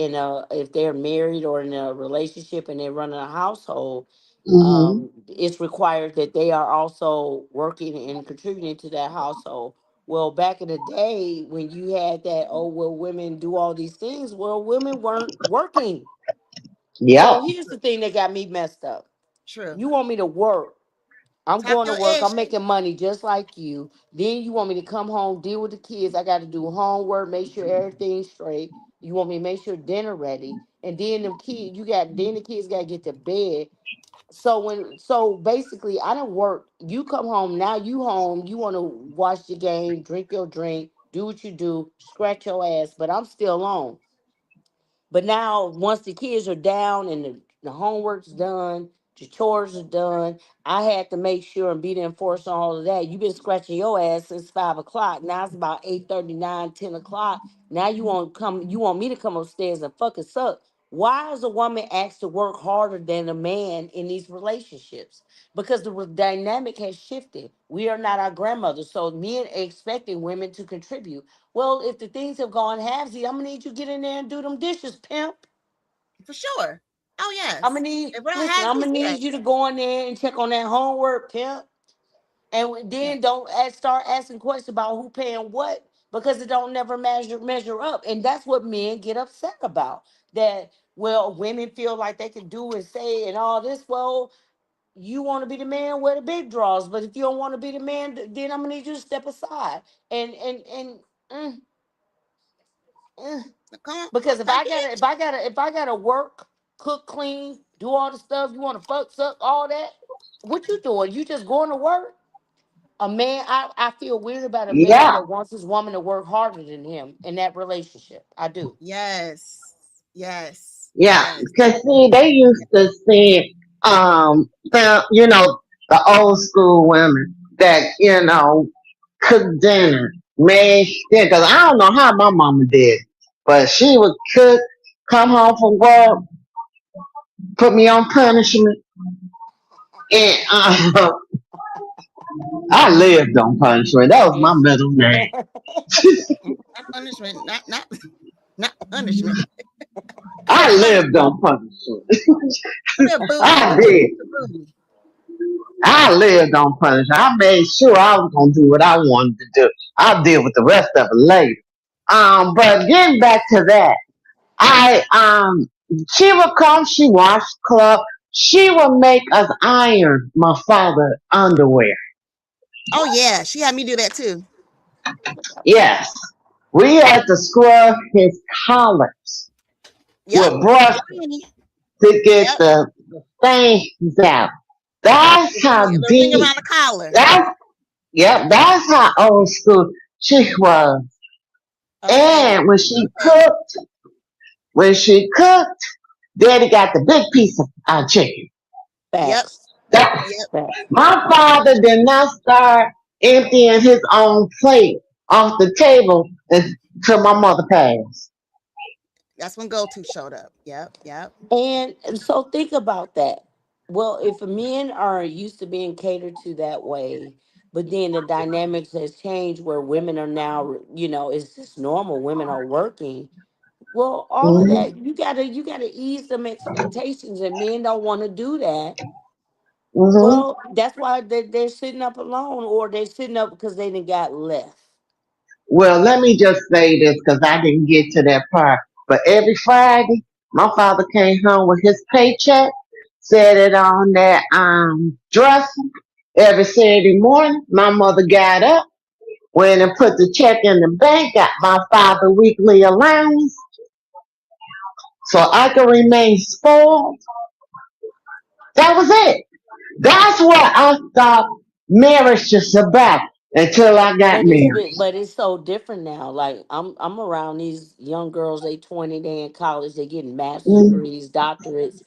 if they're married or in a relationship and they're running a household, Hmm. it's required that they are also working and contributing to that household. Well, back in the day when you had that, oh well, women do all these things, well, women weren't working. Yep. So here's the thing that got me messed up. True. You want me to work, I'm Tap going to your work. I'm edges. making money just like you. Then you want me to come home, deal with the kids. I got to do homework, make sure everything's straight. You want me to make sure dinner ready, and then then the kids got to get to bed. So basically, I don't work. You come home now. You home. You want to watch the game, drink your drink, do what you do, scratch your ass. But I'm still on. But now, once the kids are down and the homework's done, the chores are done, I had to make sure and be the enforcer on all of that. You've been scratching your ass since 5 o'clock. Now it's about 8:39, 10 o'clock. Now you want me to come upstairs and fucking suck. Why is a woman asked to work harder than a man in these relationships? Because the dynamic has shifted. We are not our grandmothers. So men are expecting women to contribute. Well, if the things have gone halvesy, I'm gonna need you to get in there and do them dishes, pimp. For sure. Oh I'm gonna yes. need If we're listen, I'm halvesies, gonna need you yes. to go in there and check on that homework, pimp. And Yeah. then don't start asking questions about who paying what because it don't never measure up. And that's what men get upset about. That well, women feel like they can do and say and all this. Well, you want to be the man, wear the big draws. But if you don't want to be the man, then I'm gonna need you to step aside. And mm, mm. Come on, Because if tap I your gotta, if I gotta, if I gotta work, cook, clean, do all the stuff you want to fuck, suck, all that, what you doing? You just going to work? A man, I feel weird about a man Yeah, that wants his woman to work harder than him in that relationship. I do. Yes. Yes. yeah. Yes. Because see, they used to say, the old school women that cook dinner, made dinner. Because I don't know how my mama did, but she would cook, come home from work, put me on punishment, and I lived on punishment. That was my Yes. middle name. Not punishment. Not not punishment. I Pure lived punishment. on punishment. Pure booty. I What you did. do to booty? I lived on punishment. I made sure I was gonna do what I wanted to do. I'll deal with the rest of it later. But getting back to that, I she would come, she washed clothes, she would make us iron my father underwear. Oh yeah, she had me do that too. Yes. We had to scrub his collars Yep. with brush Yep. to get Yep. the stains out. That's how The ring deep. around the collar. That's Yep. That's how old school she was. Okay. And Okay. when she cooked, Daddy got the big piece of chicken. Yep. Facts. That Yep. Facts. My father did not start emptying his own plate off the table until my mother passed. That's when go to showed up. Yep. Yep. And so think about that. Well, if men are used to being catered to that way, but then the dynamics has changed where women are now, it's just normal. Women are working. Well, all of Hmm. that you gotta ease some expectations, and men don't want to do that. Hmm. Well, that's why they're sitting up alone, or they're sitting up because they didn't got left. Well, let me just say this because I didn't get to that part. But every Friday, my father came home with his paycheck, set it on that dresser. Every Saturday morning, my mother got up, went and put the check in the bank, got my father weekly allowance, so I could remain spoiled. That was it. That's what I thought marriage is about until I got married. But it's so different now. Like I'm around these young girls. They 20. They in college. They getting master's Mm-hmm. degrees, doctorates,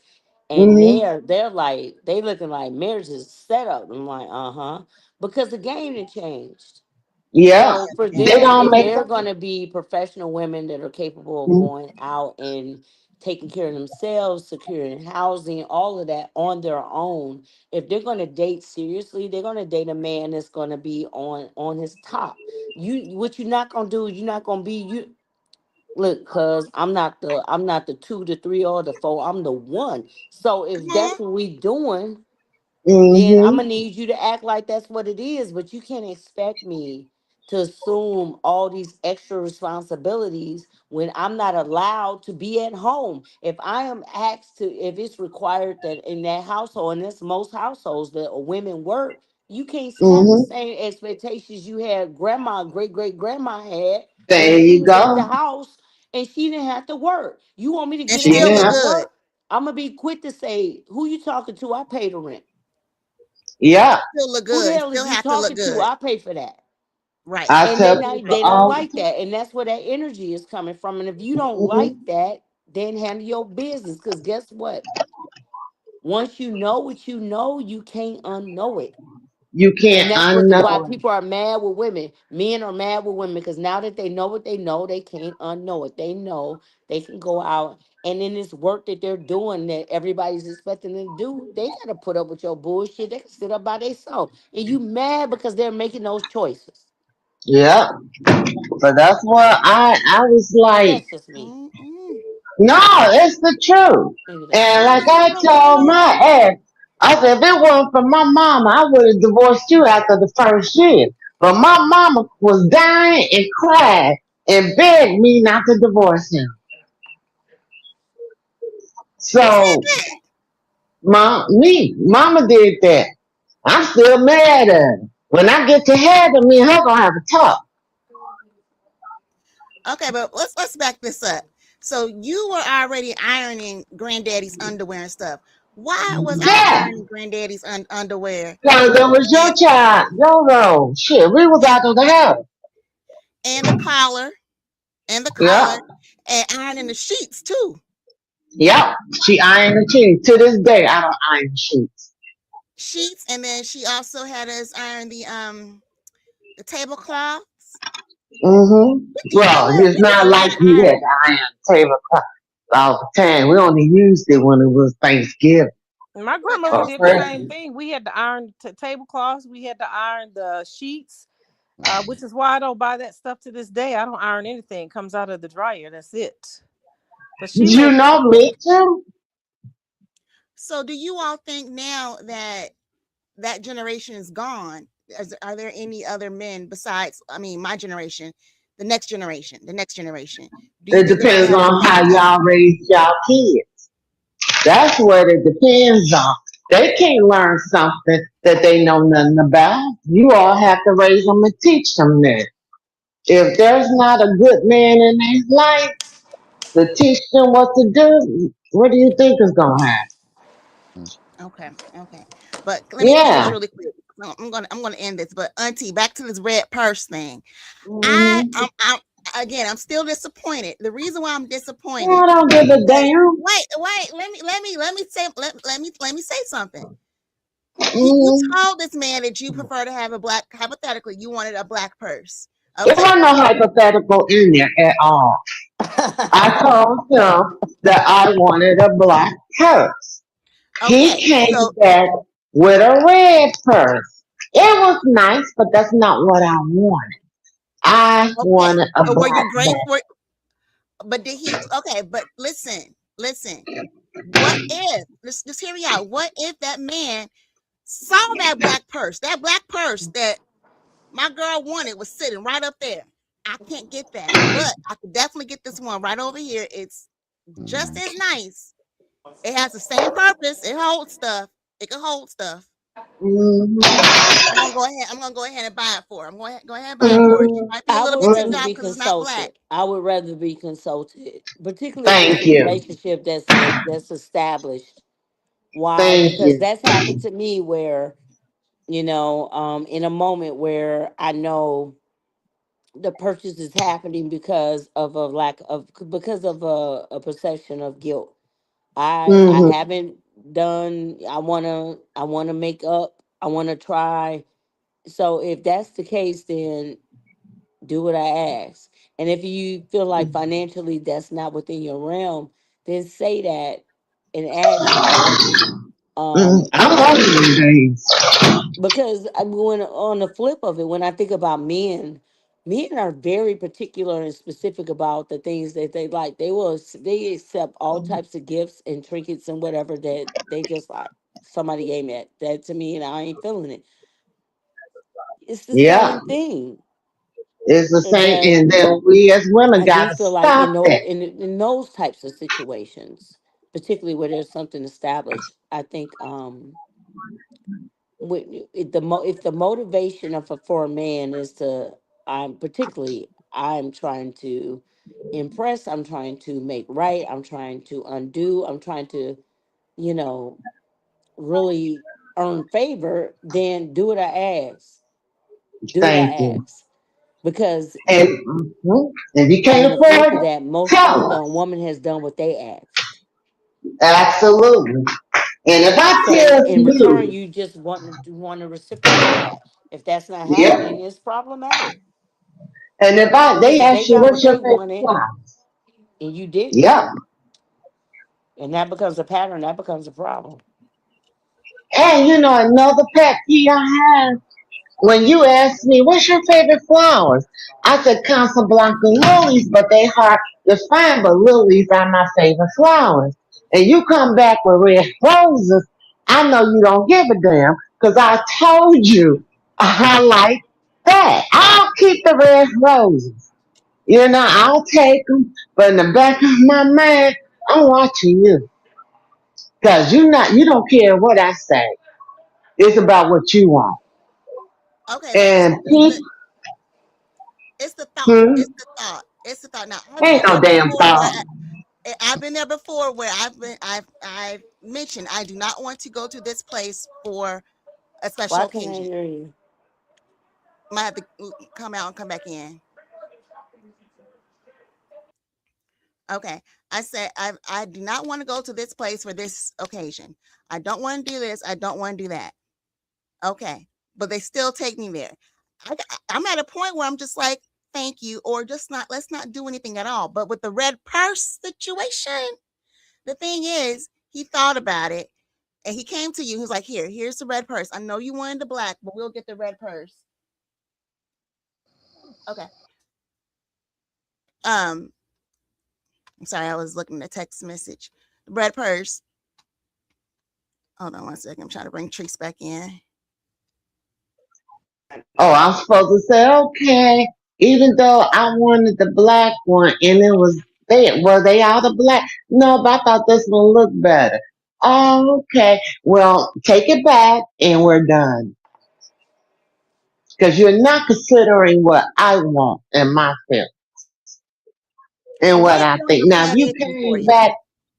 and Mm-hmm. they're like they looking like marriage is set up. I'm like, uh-huh, because the game had changed. Yeah, So for Yeah. they them, don't if make. they're going to be professional women that are capable of Mm-hmm. going out and taking care of themselves, securing housing, all of that on their own, if they're going to date seriously, they're going to date a man that's going to be on his top. What you're not going to do, you're not going to be you. Look, cuz I'm not the two, the three, or the four. I'm the one. So if Come that's on. what we doing, then I'm Mm-hmm. gonna need you to act like that's what it is. But you can't expect me to assume all these extra responsibilities when I'm not allowed to be at home. If I am asked to, if it's required that in that household, and it's most households that women work, you can't have the Mm-hmm. same expectations you had grandma, great great grandma had when There she you was at go. the house and she didn't have to work. You want me to And get She up still didn't and look go have. good. work? I'm gonna be quick to say, who you talking to? I pay the rent. Yeah, Still look Who the good. And hell is still you have to look talking to? good. I pay for that. Right. I And tell people they don't all. like that. And that's where that energy is coming from. And if you don't like Mhm. that, then handle your business. Because guess what? Once you know what you know, you can't unknow it. You And can't that's why unknow it. people are mad with women. Men are mad with women because now that they know what they know, they can't unknow it. They know they can go out and in this work that they're doing that everybody's expecting them to do, they gotta put up with your bullshit. They can sit up by themselves. And you mad because they're making those choices. Yeah, so that's why I was But like, that's just me. Mm-mm. no, it's the truth. Maybe that's And just like me. I told my ex, I said, if it wasn't for my mama, I would have divorced you after the first year. But my mama was dying and cried and begged me not to divorce him. Who said So, that? mama did that. I'm still mad at her. When I get to heaven, me and her gonna have a talk. Okay, but let's back this up. So you were already ironing granddaddy's underwear and stuff. Why was I Yeah, ironing granddaddy's underwear because it was and your child. Your role. Shit, we was and out of the house. and the collar and the Yep. collar and ironing the sheets too? Yep. She ironed the sheets. To this day, I don't iron sheets. Sheets, and then she also had us iron the tablecloths. You know Well, what? it's We didn't not learn like how to we had iron. to iron tablecloth all the time. We only used it when it was Thanksgiving My What grandmother or did the Ernestine? same Christmas. thing. We had to iron tablecloths. We had to iron the sheets, which is why I don't buy that stuff to this day. I don't iron anything. It comes out of the dryer. That's it. But she You made know me too. So, do you all think now that that generation is gone? Are there any other men besides, I mean, my generation, the next generation? Do you It think they're going to depends have the on same how type? y'all raise y'all kids. That's what it depends on. They can't learn something that they know nothing about. You all have to raise them and teach them that. If there's not a good man in their life to teach them what to do, what do you think is going to happen? Okay, okay. But let me say this Yeah. really quick. No, I'm gonna end this. But Auntie, back to this red purse thing. I Mm-hmm. I'm again, I'm still disappointed. The reason why I'm I disappointed don't give is a because damn. wait, let me say something. You Mm-hmm. told this man that you prefer to have a black, hypothetically, you wanted a black purse. There Okay. wasn't no hypothetical in there at all. I told him that I wanted a black purse. He Okay. came So back with a red purse. It was nice, but that's not what I wanted. I okay. wanted a So were black you bag. grateful? But did he okay, but listen. What if just hear me out? What if that man saw that black purse that my girl wanted was sitting right up there? I can't get that, but I could definitely get this one right over here. It's just as nice. It has the same purpose. It holds stuff. It can hold stuff. Mm-hmm. I'm gonna go ahead and buy it for her. I'm going to go ahead and buy it for her. She Mm-hmm. might be a I little would bit ticked rather off be because it's not black. consulted. I would rather be consulted, particularly if it's Thank a you. relationship that's established. Why? Thank Because you. that's happened to me where, in a moment where I know the purchase is happening because of a perception of guilt. I Mm-hmm. haven't done. I wanna make up. I wanna try. So if that's the case, then do what I ask. And if you feel like financially that's not within your realm, then say that and ask for it. Mm-hmm. Um, I'm one of these days. because when on the flip of it, when I think about men, men are very particular and specific about the things that they like. They accept all types of gifts and trinkets and whatever that they just like. Somebody gave me that to me, and I ain't feeling it. It's the Yeah, same thing, it's the same. but And then we as women I do gotta feel like stop that. in those types of situations, particularly where there's something established, I think if the motivation of for a man is to I'm trying to impress, I'm trying to make right, I'm trying to undo, I'm trying to you know really earn favor, then do what I ask. Do what Thank I you. ask. Because And if you on can't the afford flip of it, that, most tell often us. a woman has done what they asked. Absolutely. And if I So tell in return, you, you just want to reciprocate that. If that's not yep. happening, it's problematic. And if they Because they ask you got what's what your they favorite wanted flower, and you didn't. yep. And that becomes a pattern, that becomes a problem. And another pet peeve I have when you ask me what's your favorite flowers, I said Casablanca lilies, but they hard to find. But lilies are my favorite flowers. And you come back with red roses, I know you don't give a damn because I told you I like that. I'll keep the red roses. I'll take them, but in the back of my mind, I'm watching you because you don't care what I say. It's about what you want. Okay, but And people, it's the thought. hmm, It's the thought. It's the thought. Now I've ain't been no there damn before where thought. I've been there before where I've mentioned I do not want to go to this place for a special Why can't I occasion. hear you? Might have to come out and come back in. Okay. I said I do not want to go to this place for this occasion. I don't want to do this. I don't want to do that. Okay. But they still take me there. I, I'm at a point where I'm just like, thank you, or just not, let's not do anything at all. But with the red purse situation, the thing is, he thought about it and he came to you. He was like, here's the red purse. I know you wanted the black, but we'll get the red purse. Okay. I'm sorry, I was looking at a text message. The red purse. Hold on one second. I'm trying to bring Treese back in. Oh, I'm supposed to say, okay. Even though I wanted the black one and it was they were they all the black? No, but I thought this one looked better. Oh, okay. Well, take it back and we're done. Because you're not considering what I want and my feel and Well, what what I genre think. Now, if man you is he for came you? back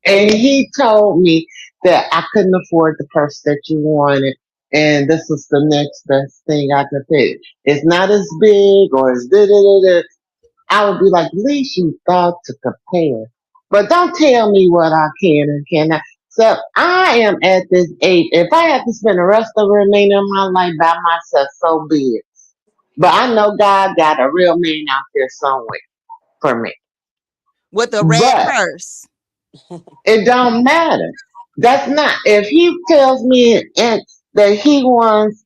and he told me that I couldn't afford the purse that you wanted, and this is the next best thing I could pick. It's not as big or as da da da da. I would be like, at least you thought to compare. But don't tell me what I can and cannot. So I am at this age. If I have to spend the rest of the remainder of my life by myself, so be it. But I know God got a real man out there somewhere for me. With the red But purse. it don't matter. That's not if he tells me that he wants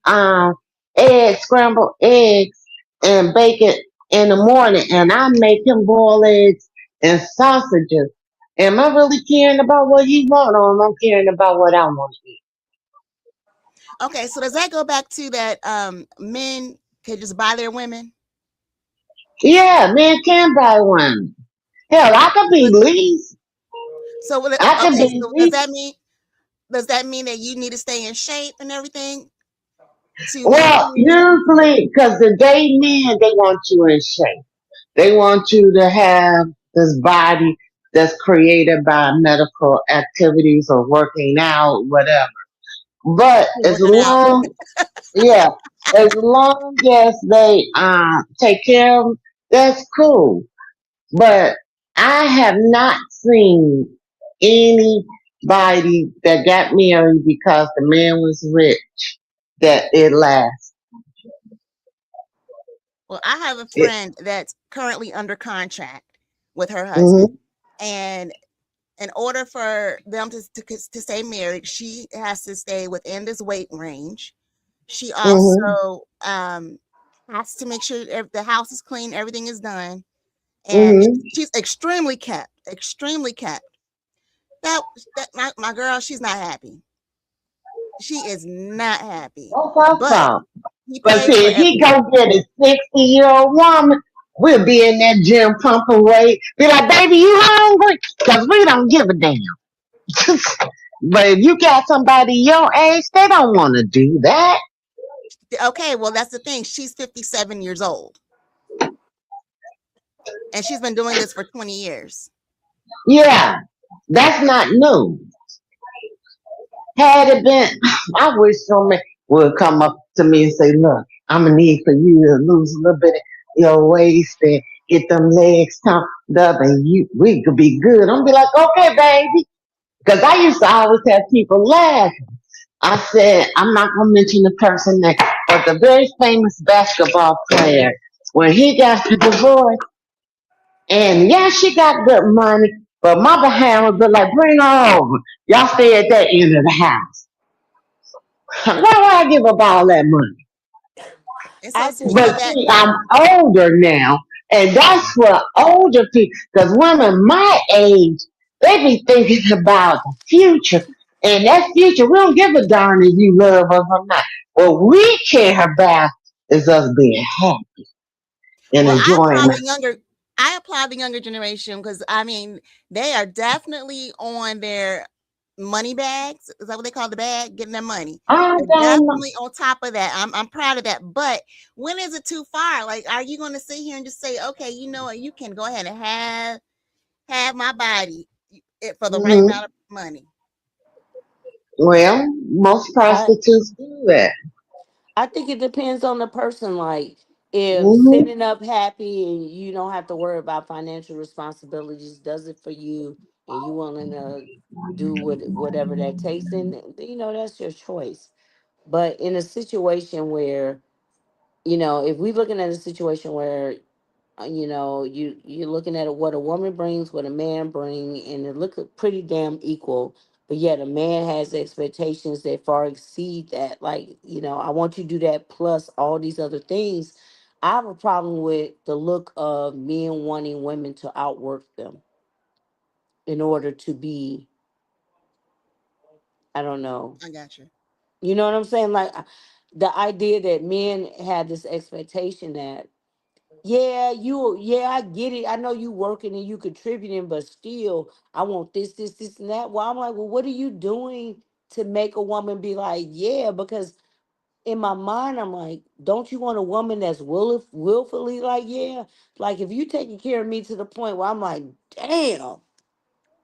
eggs, scrambled eggs and bacon in the morning and I make him boil eggs and sausages. Am I really caring about what he wants or am I caring about what I want to eat? Okay, so does that go back to that men can just buy their women? Yeah, men can buy one. Hell, I could be But least. so I could okay, be so least. does that mean that you need to stay in shape and everything to Well, maintain that? usually, because the gay men, they want you in shape. They want you to have this body that's created by medical activities or working out, whatever. But You're as working out. long, yeah, as long as they take care of 'em, that's cool. But I have not seen anybody that got married because the man was rich that it lasts. Well, I have a It, friend that's currently under contract with her husband, hmm and in order for them to stay married, she has to stay within this weight range. She hmm also has to make sure the house is clean, everything is done, and hmm she's extremely kept, extremely kept. That my girl, she's not happy. She is not happy, That's our but fault. he But pays see, for if he everything. go get a 60-year-old woman, we'll be in that gym pumping weight. Be like, baby, you hungry? Because we don't give a damn. But if you got somebody your age, they don't want to do that. Okay, well that's the thing. She's 57 years old, and she's been doing this for 20 years. Yeah, that's not new. Had it been, I wish somebody would come up to me and say, look, I'm going to need for you to lose a little bit of your waist and get them legs pumped up and we could be good. I'm be like, okay, baby. Because I used to always have people laugh. I said, I'm not going to mention the person name, but the very famous basketball player, when he got the divorce, and yeah, she got good money, but my behind would be like, bring her over. Y'all stay at that end of the house. Why would I give up all that money? And so I speaking just of But that, see, I'm older now, and that's what older people, because women my age, they be thinking about the future. And that future, we don't give a darn if you love us or not. What we care about is us being happy and well, enjoying I applaud the younger generation because I mean they are definitely on their money bags. Is that what they call the bag? Getting their money. all They're damn. definitely on top of that. I'm proud of that. But when is it too far? Like, are you going to sit here and just say, okay, you know what, you can go ahead and have my body. it for the right Hmm. amount of money. Well, most I prostitutes do that. I think it depends on the person. Like, if Hmm. sitting up happy and you don't have to worry about financial responsibilities does it for you, and you willing to do whatever that takes, then that's your choice. But in a situation where, if we're looking at a situation where you're looking at what a woman brings, what a man bring, and it look pretty damn equal, but yet a man has expectations that far exceed that. Like, I want you to do that plus all these other things. I have a problem with the look of men wanting women to outwork them in order to be, I don't know, I got you. you know what I'm saying? Like, the idea that men have this expectation that, yeah, I get it. I know you working and you contributing, but still, I want this, and that. Well, I'm like, well, what are you doing to make a woman be like, yeah? Because in my mind, I'm like, don't you want a woman that's willfully like, yeah? Like, if you taking care of me to the point where I'm like, damn,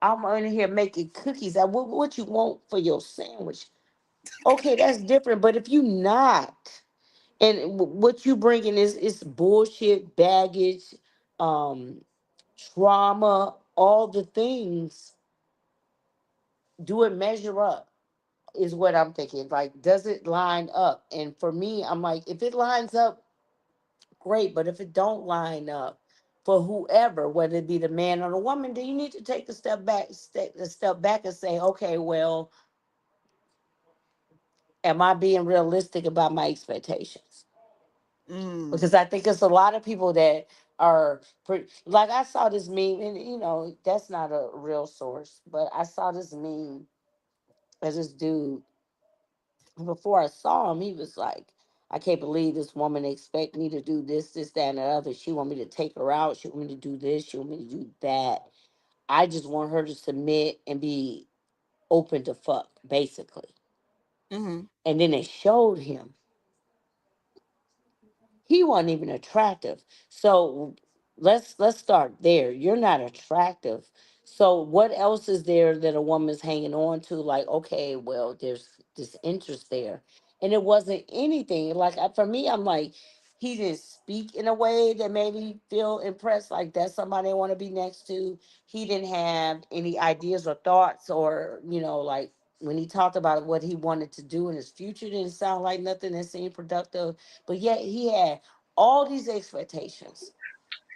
I'm in here making cookies. What you want for your sandwich? Okay, that's different. But if you not, and what you bringing is bullshit, baggage, um, trauma, all the things. Do it measure up? Is what I'm thinking. Like, does it line up? And for me, I'm like, if it lines up, great. But if it don't line up for whoever, whether it be the man or the woman, then you need to take a step back and say, okay, well, am I being realistic about my expectations? Mm. Because I think it's a lot of people that are like, I saw this meme, and that's not a real source, but I saw this meme as this dude. Before I saw him, he was like, I can't believe this woman expect me to do this, that, and the other. She want me to take her out. She want me to do this. She want me to do that. I just want her to submit and be open to fuck, basically. Mm-hmm. And then they showed him he wasn't even attractive. So let's start there. You're not attractive. So what else is there that a woman's hanging on to? Like, okay, well, there's this interest there, and it wasn't anything. Like, for me, I'm like, he didn't speak in a way that made me feel impressed. Like, that's somebody I want to be next to. He didn't have any ideas or thoughts, or like, when he talked about what he wanted to do in his future, didn't sound like nothing that seemed productive, but yet he had all these expectations.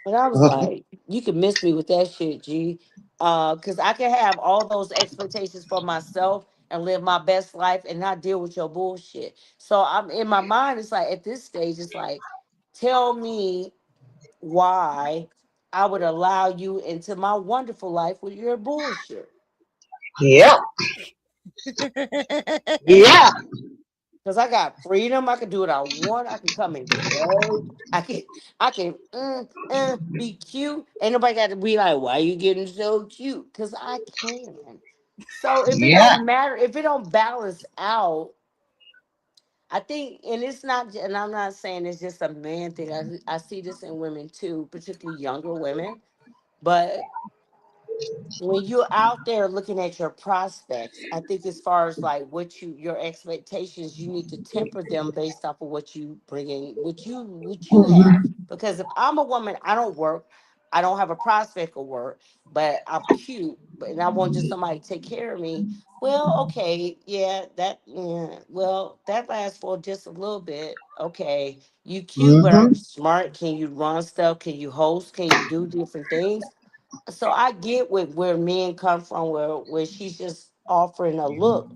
And I was like, you can miss me with that shit, G. Cause I can have all those expectations for myself and live my best life and not deal with your bullshit. So I'm in my mind, it's like, at this stage, it's like, tell me why I would allow you into my wonderful life with your bullshit. Yep. Yeah. Cause I got freedom. I can do what I want. I can come and go. I can be cute. Ain't nobody got to be like, why you getting so cute? Cause I can. So if it Yeah. don't matter, if it don't balance out, I think, and it's not, and I'm not saying it's just a man thing. I see this in women too, particularly younger women. But when you're out there looking at your prospects, I think as far as like your expectations, you need to temper them based off of what you bring in, what you have. Hmm. Because if I'm a woman, I don't work, I don't have a prospect of work, but I'm cute, and I want just somebody to take care of me. Well, okay, well, that lasts for just a little bit. Okay, you cute, but are you Hmm. smart? Can you run stuff? Can you host? Can you do different things? So I get where men come from, where she's just offering a look,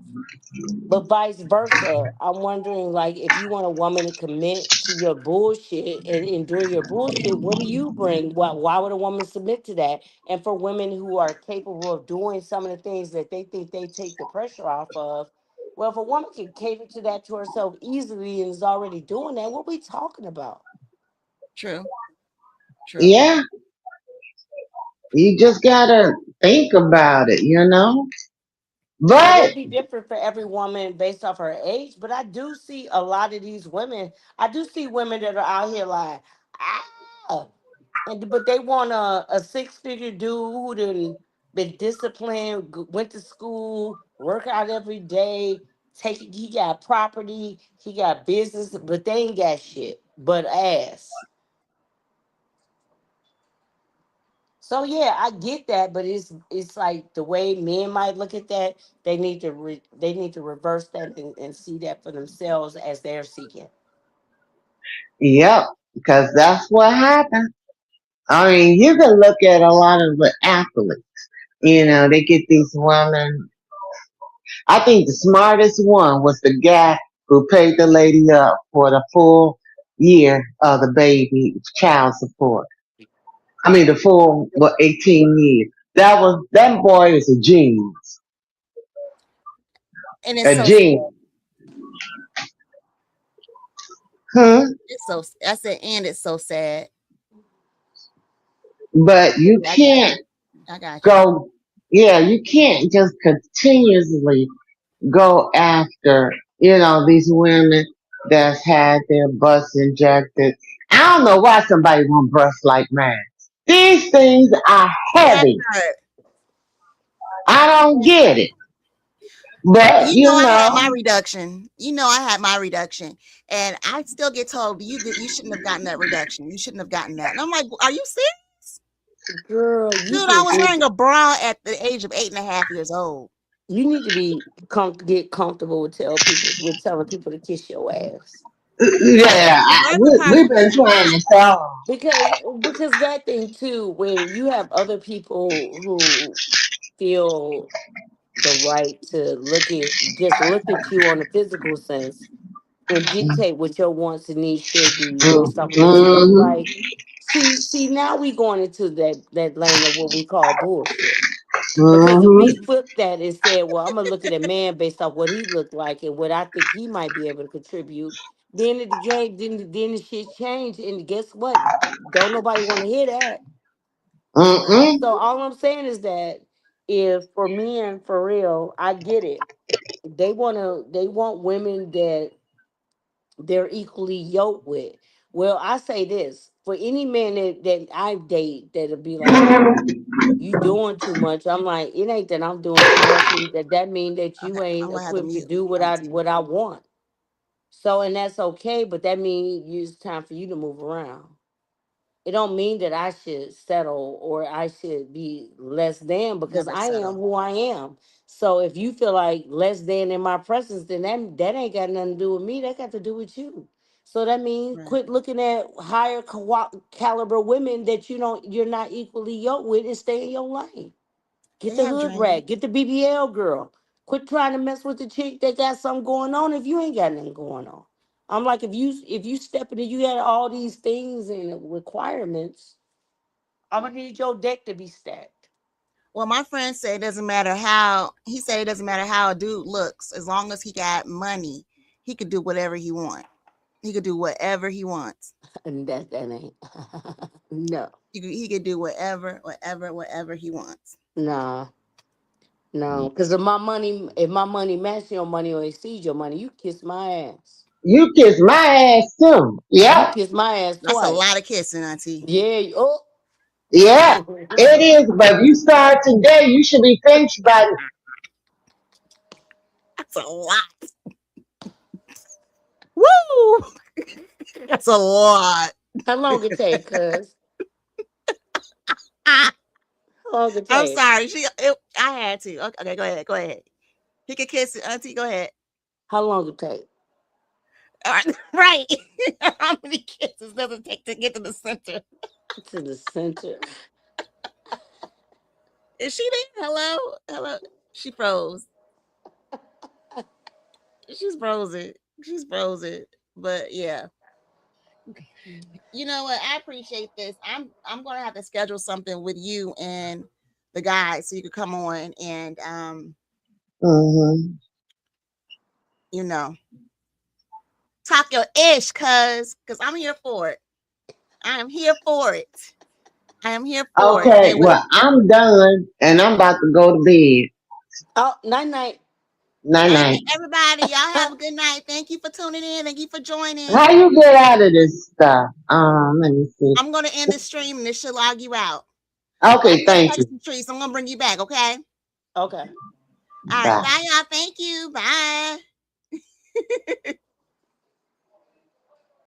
but vice versa. I'm wondering, like, if you want a woman to commit to your bullshit and endure your bullshit, what do you bring? Why would a woman submit to that? And for women who are capable of doing some of the things that they think they take the pressure off of, well, if a woman can cater to that to herself easily and is already doing that, what we talking about? True. True. Yeah. You just gotta think about it, you know? And But it'll be different for every woman based off her age. But I do see a lot of these women. I do see women that are out here like, ah, but they want a 6-figure dude, and been disciplined, went to school, work out every day. He got property, he got business, but they ain't got shit but ass. So yeah, I get that, but it's like the way men might look at that. They need to reverse that and see that for themselves as they're seeking. Yep, because that's what happened. I mean, you can look at a lot of the athletes. They get these women. I think the smartest one was the guy who paid the lady up for the full year of the baby child support. I mean, the full 18 years. That boy is a genius, And it's a so genius. Huh? it's so I said, and it's so sad. But you Yeah, can't I got you. go. Yeah, you can't just continuously go after, these women that's had their butts injected. I don't know why somebody want breasts like mine. These things are That heavy. hurt. I don't That get hurt. it. But, I had my reduction. I had my reduction, and I still get told you shouldn't have gotten that reduction. You shouldn't have gotten that. And I'm like, are you serious, Girl, you dude? I just was need wearing a bra at the age of 8.5 years old. you need to be get comfortable with telling people to kiss your ass. yeah, The birthing part we've of it, been I'm trying not. to tell because that thing too, when you have other people who feel the right to look at you on a physical sense and them. dictate what your wants and needs should be based off of what you look Mm-hmm, like. See, now we going into that lane of what we call bullshit. Because if we mm-hmm, flip that and said, well, I'm gonna look at a man based off what he looked like and what I think he might be able to contribute, then the game, then the shit changed. And guess what? Don't nobody want to hear that. mm-mm, So all I'm saying is that if for men, for real, I get it. They want women that they're equally yoked with. Well, I say this for any man that I date that'll be like, you doing too much. I'm like, it ain't that I'm doing too much, and that mean that you Okay, I'm ain't gonna have to equipped to mute do Auntie. what I want. So, and that's okay, but that means it's time for you to move around. It don't mean that I should settle or I should be less than because Never I am settle. who I am. So if you feel like less than in my presence, then that ain't got nothing to do with me. That got to do with you. So that means Right. quit looking at higher caliber women that you're not equally yoked with and stay in your lane. Get They the have hood rat. dreams. Get the BBL girl. Quit trying to mess with the chick that got something going on if you ain't got nothing going on. I'm like, if you step in and you got all these things and requirements, I'm gonna need your deck to be stacked. Well, my friend said it doesn't matter how he said it doesn't matter how a dude looks as long as he got money, he could do whatever he want. He could do whatever he wants. And that ain't no, He could do whatever he wants. nah, no. Because if my money match your money or exceeds your money, you kiss my ass. You kiss my ass too. You Yep, kiss my ass That's a twice. lot of kissing, Auntie. Yeah. Oh. yep. It is, but if you start today, you should be finished by. That's a lot. Woo! That's a lot. How long it take, cuz? Ah, How long it I'm take? sorry. I had to. Okay, go ahead. Go ahead. He could kiss it, Auntie. Go ahead. How long it take? All right. Right. How many kisses does it take to get to the center? To the center. Is she there? Hello? Hello? She froze. She's frozen. She's frozen. But yeah. You know what? I appreciate this. I'm gonna have to schedule something with you and the guys so you could come on and Mm-hmm. you know, talk your ish, cause I'm here for it. I am here for it. I am here for it. Okay, And with well, I'm done and I'm about to go to bed. Oh, night night. Night and night. everybody, y'all have a good night. Thank you for tuning in. Thank you for joining. How you get out of this stuff? Let me see. I'm gonna end the stream and this should log you out. Okay, thank you. Some trees. I'm gonna bring you back. Okay. Okay. All right. Bye. Bye, y'all. Thank you. Bye.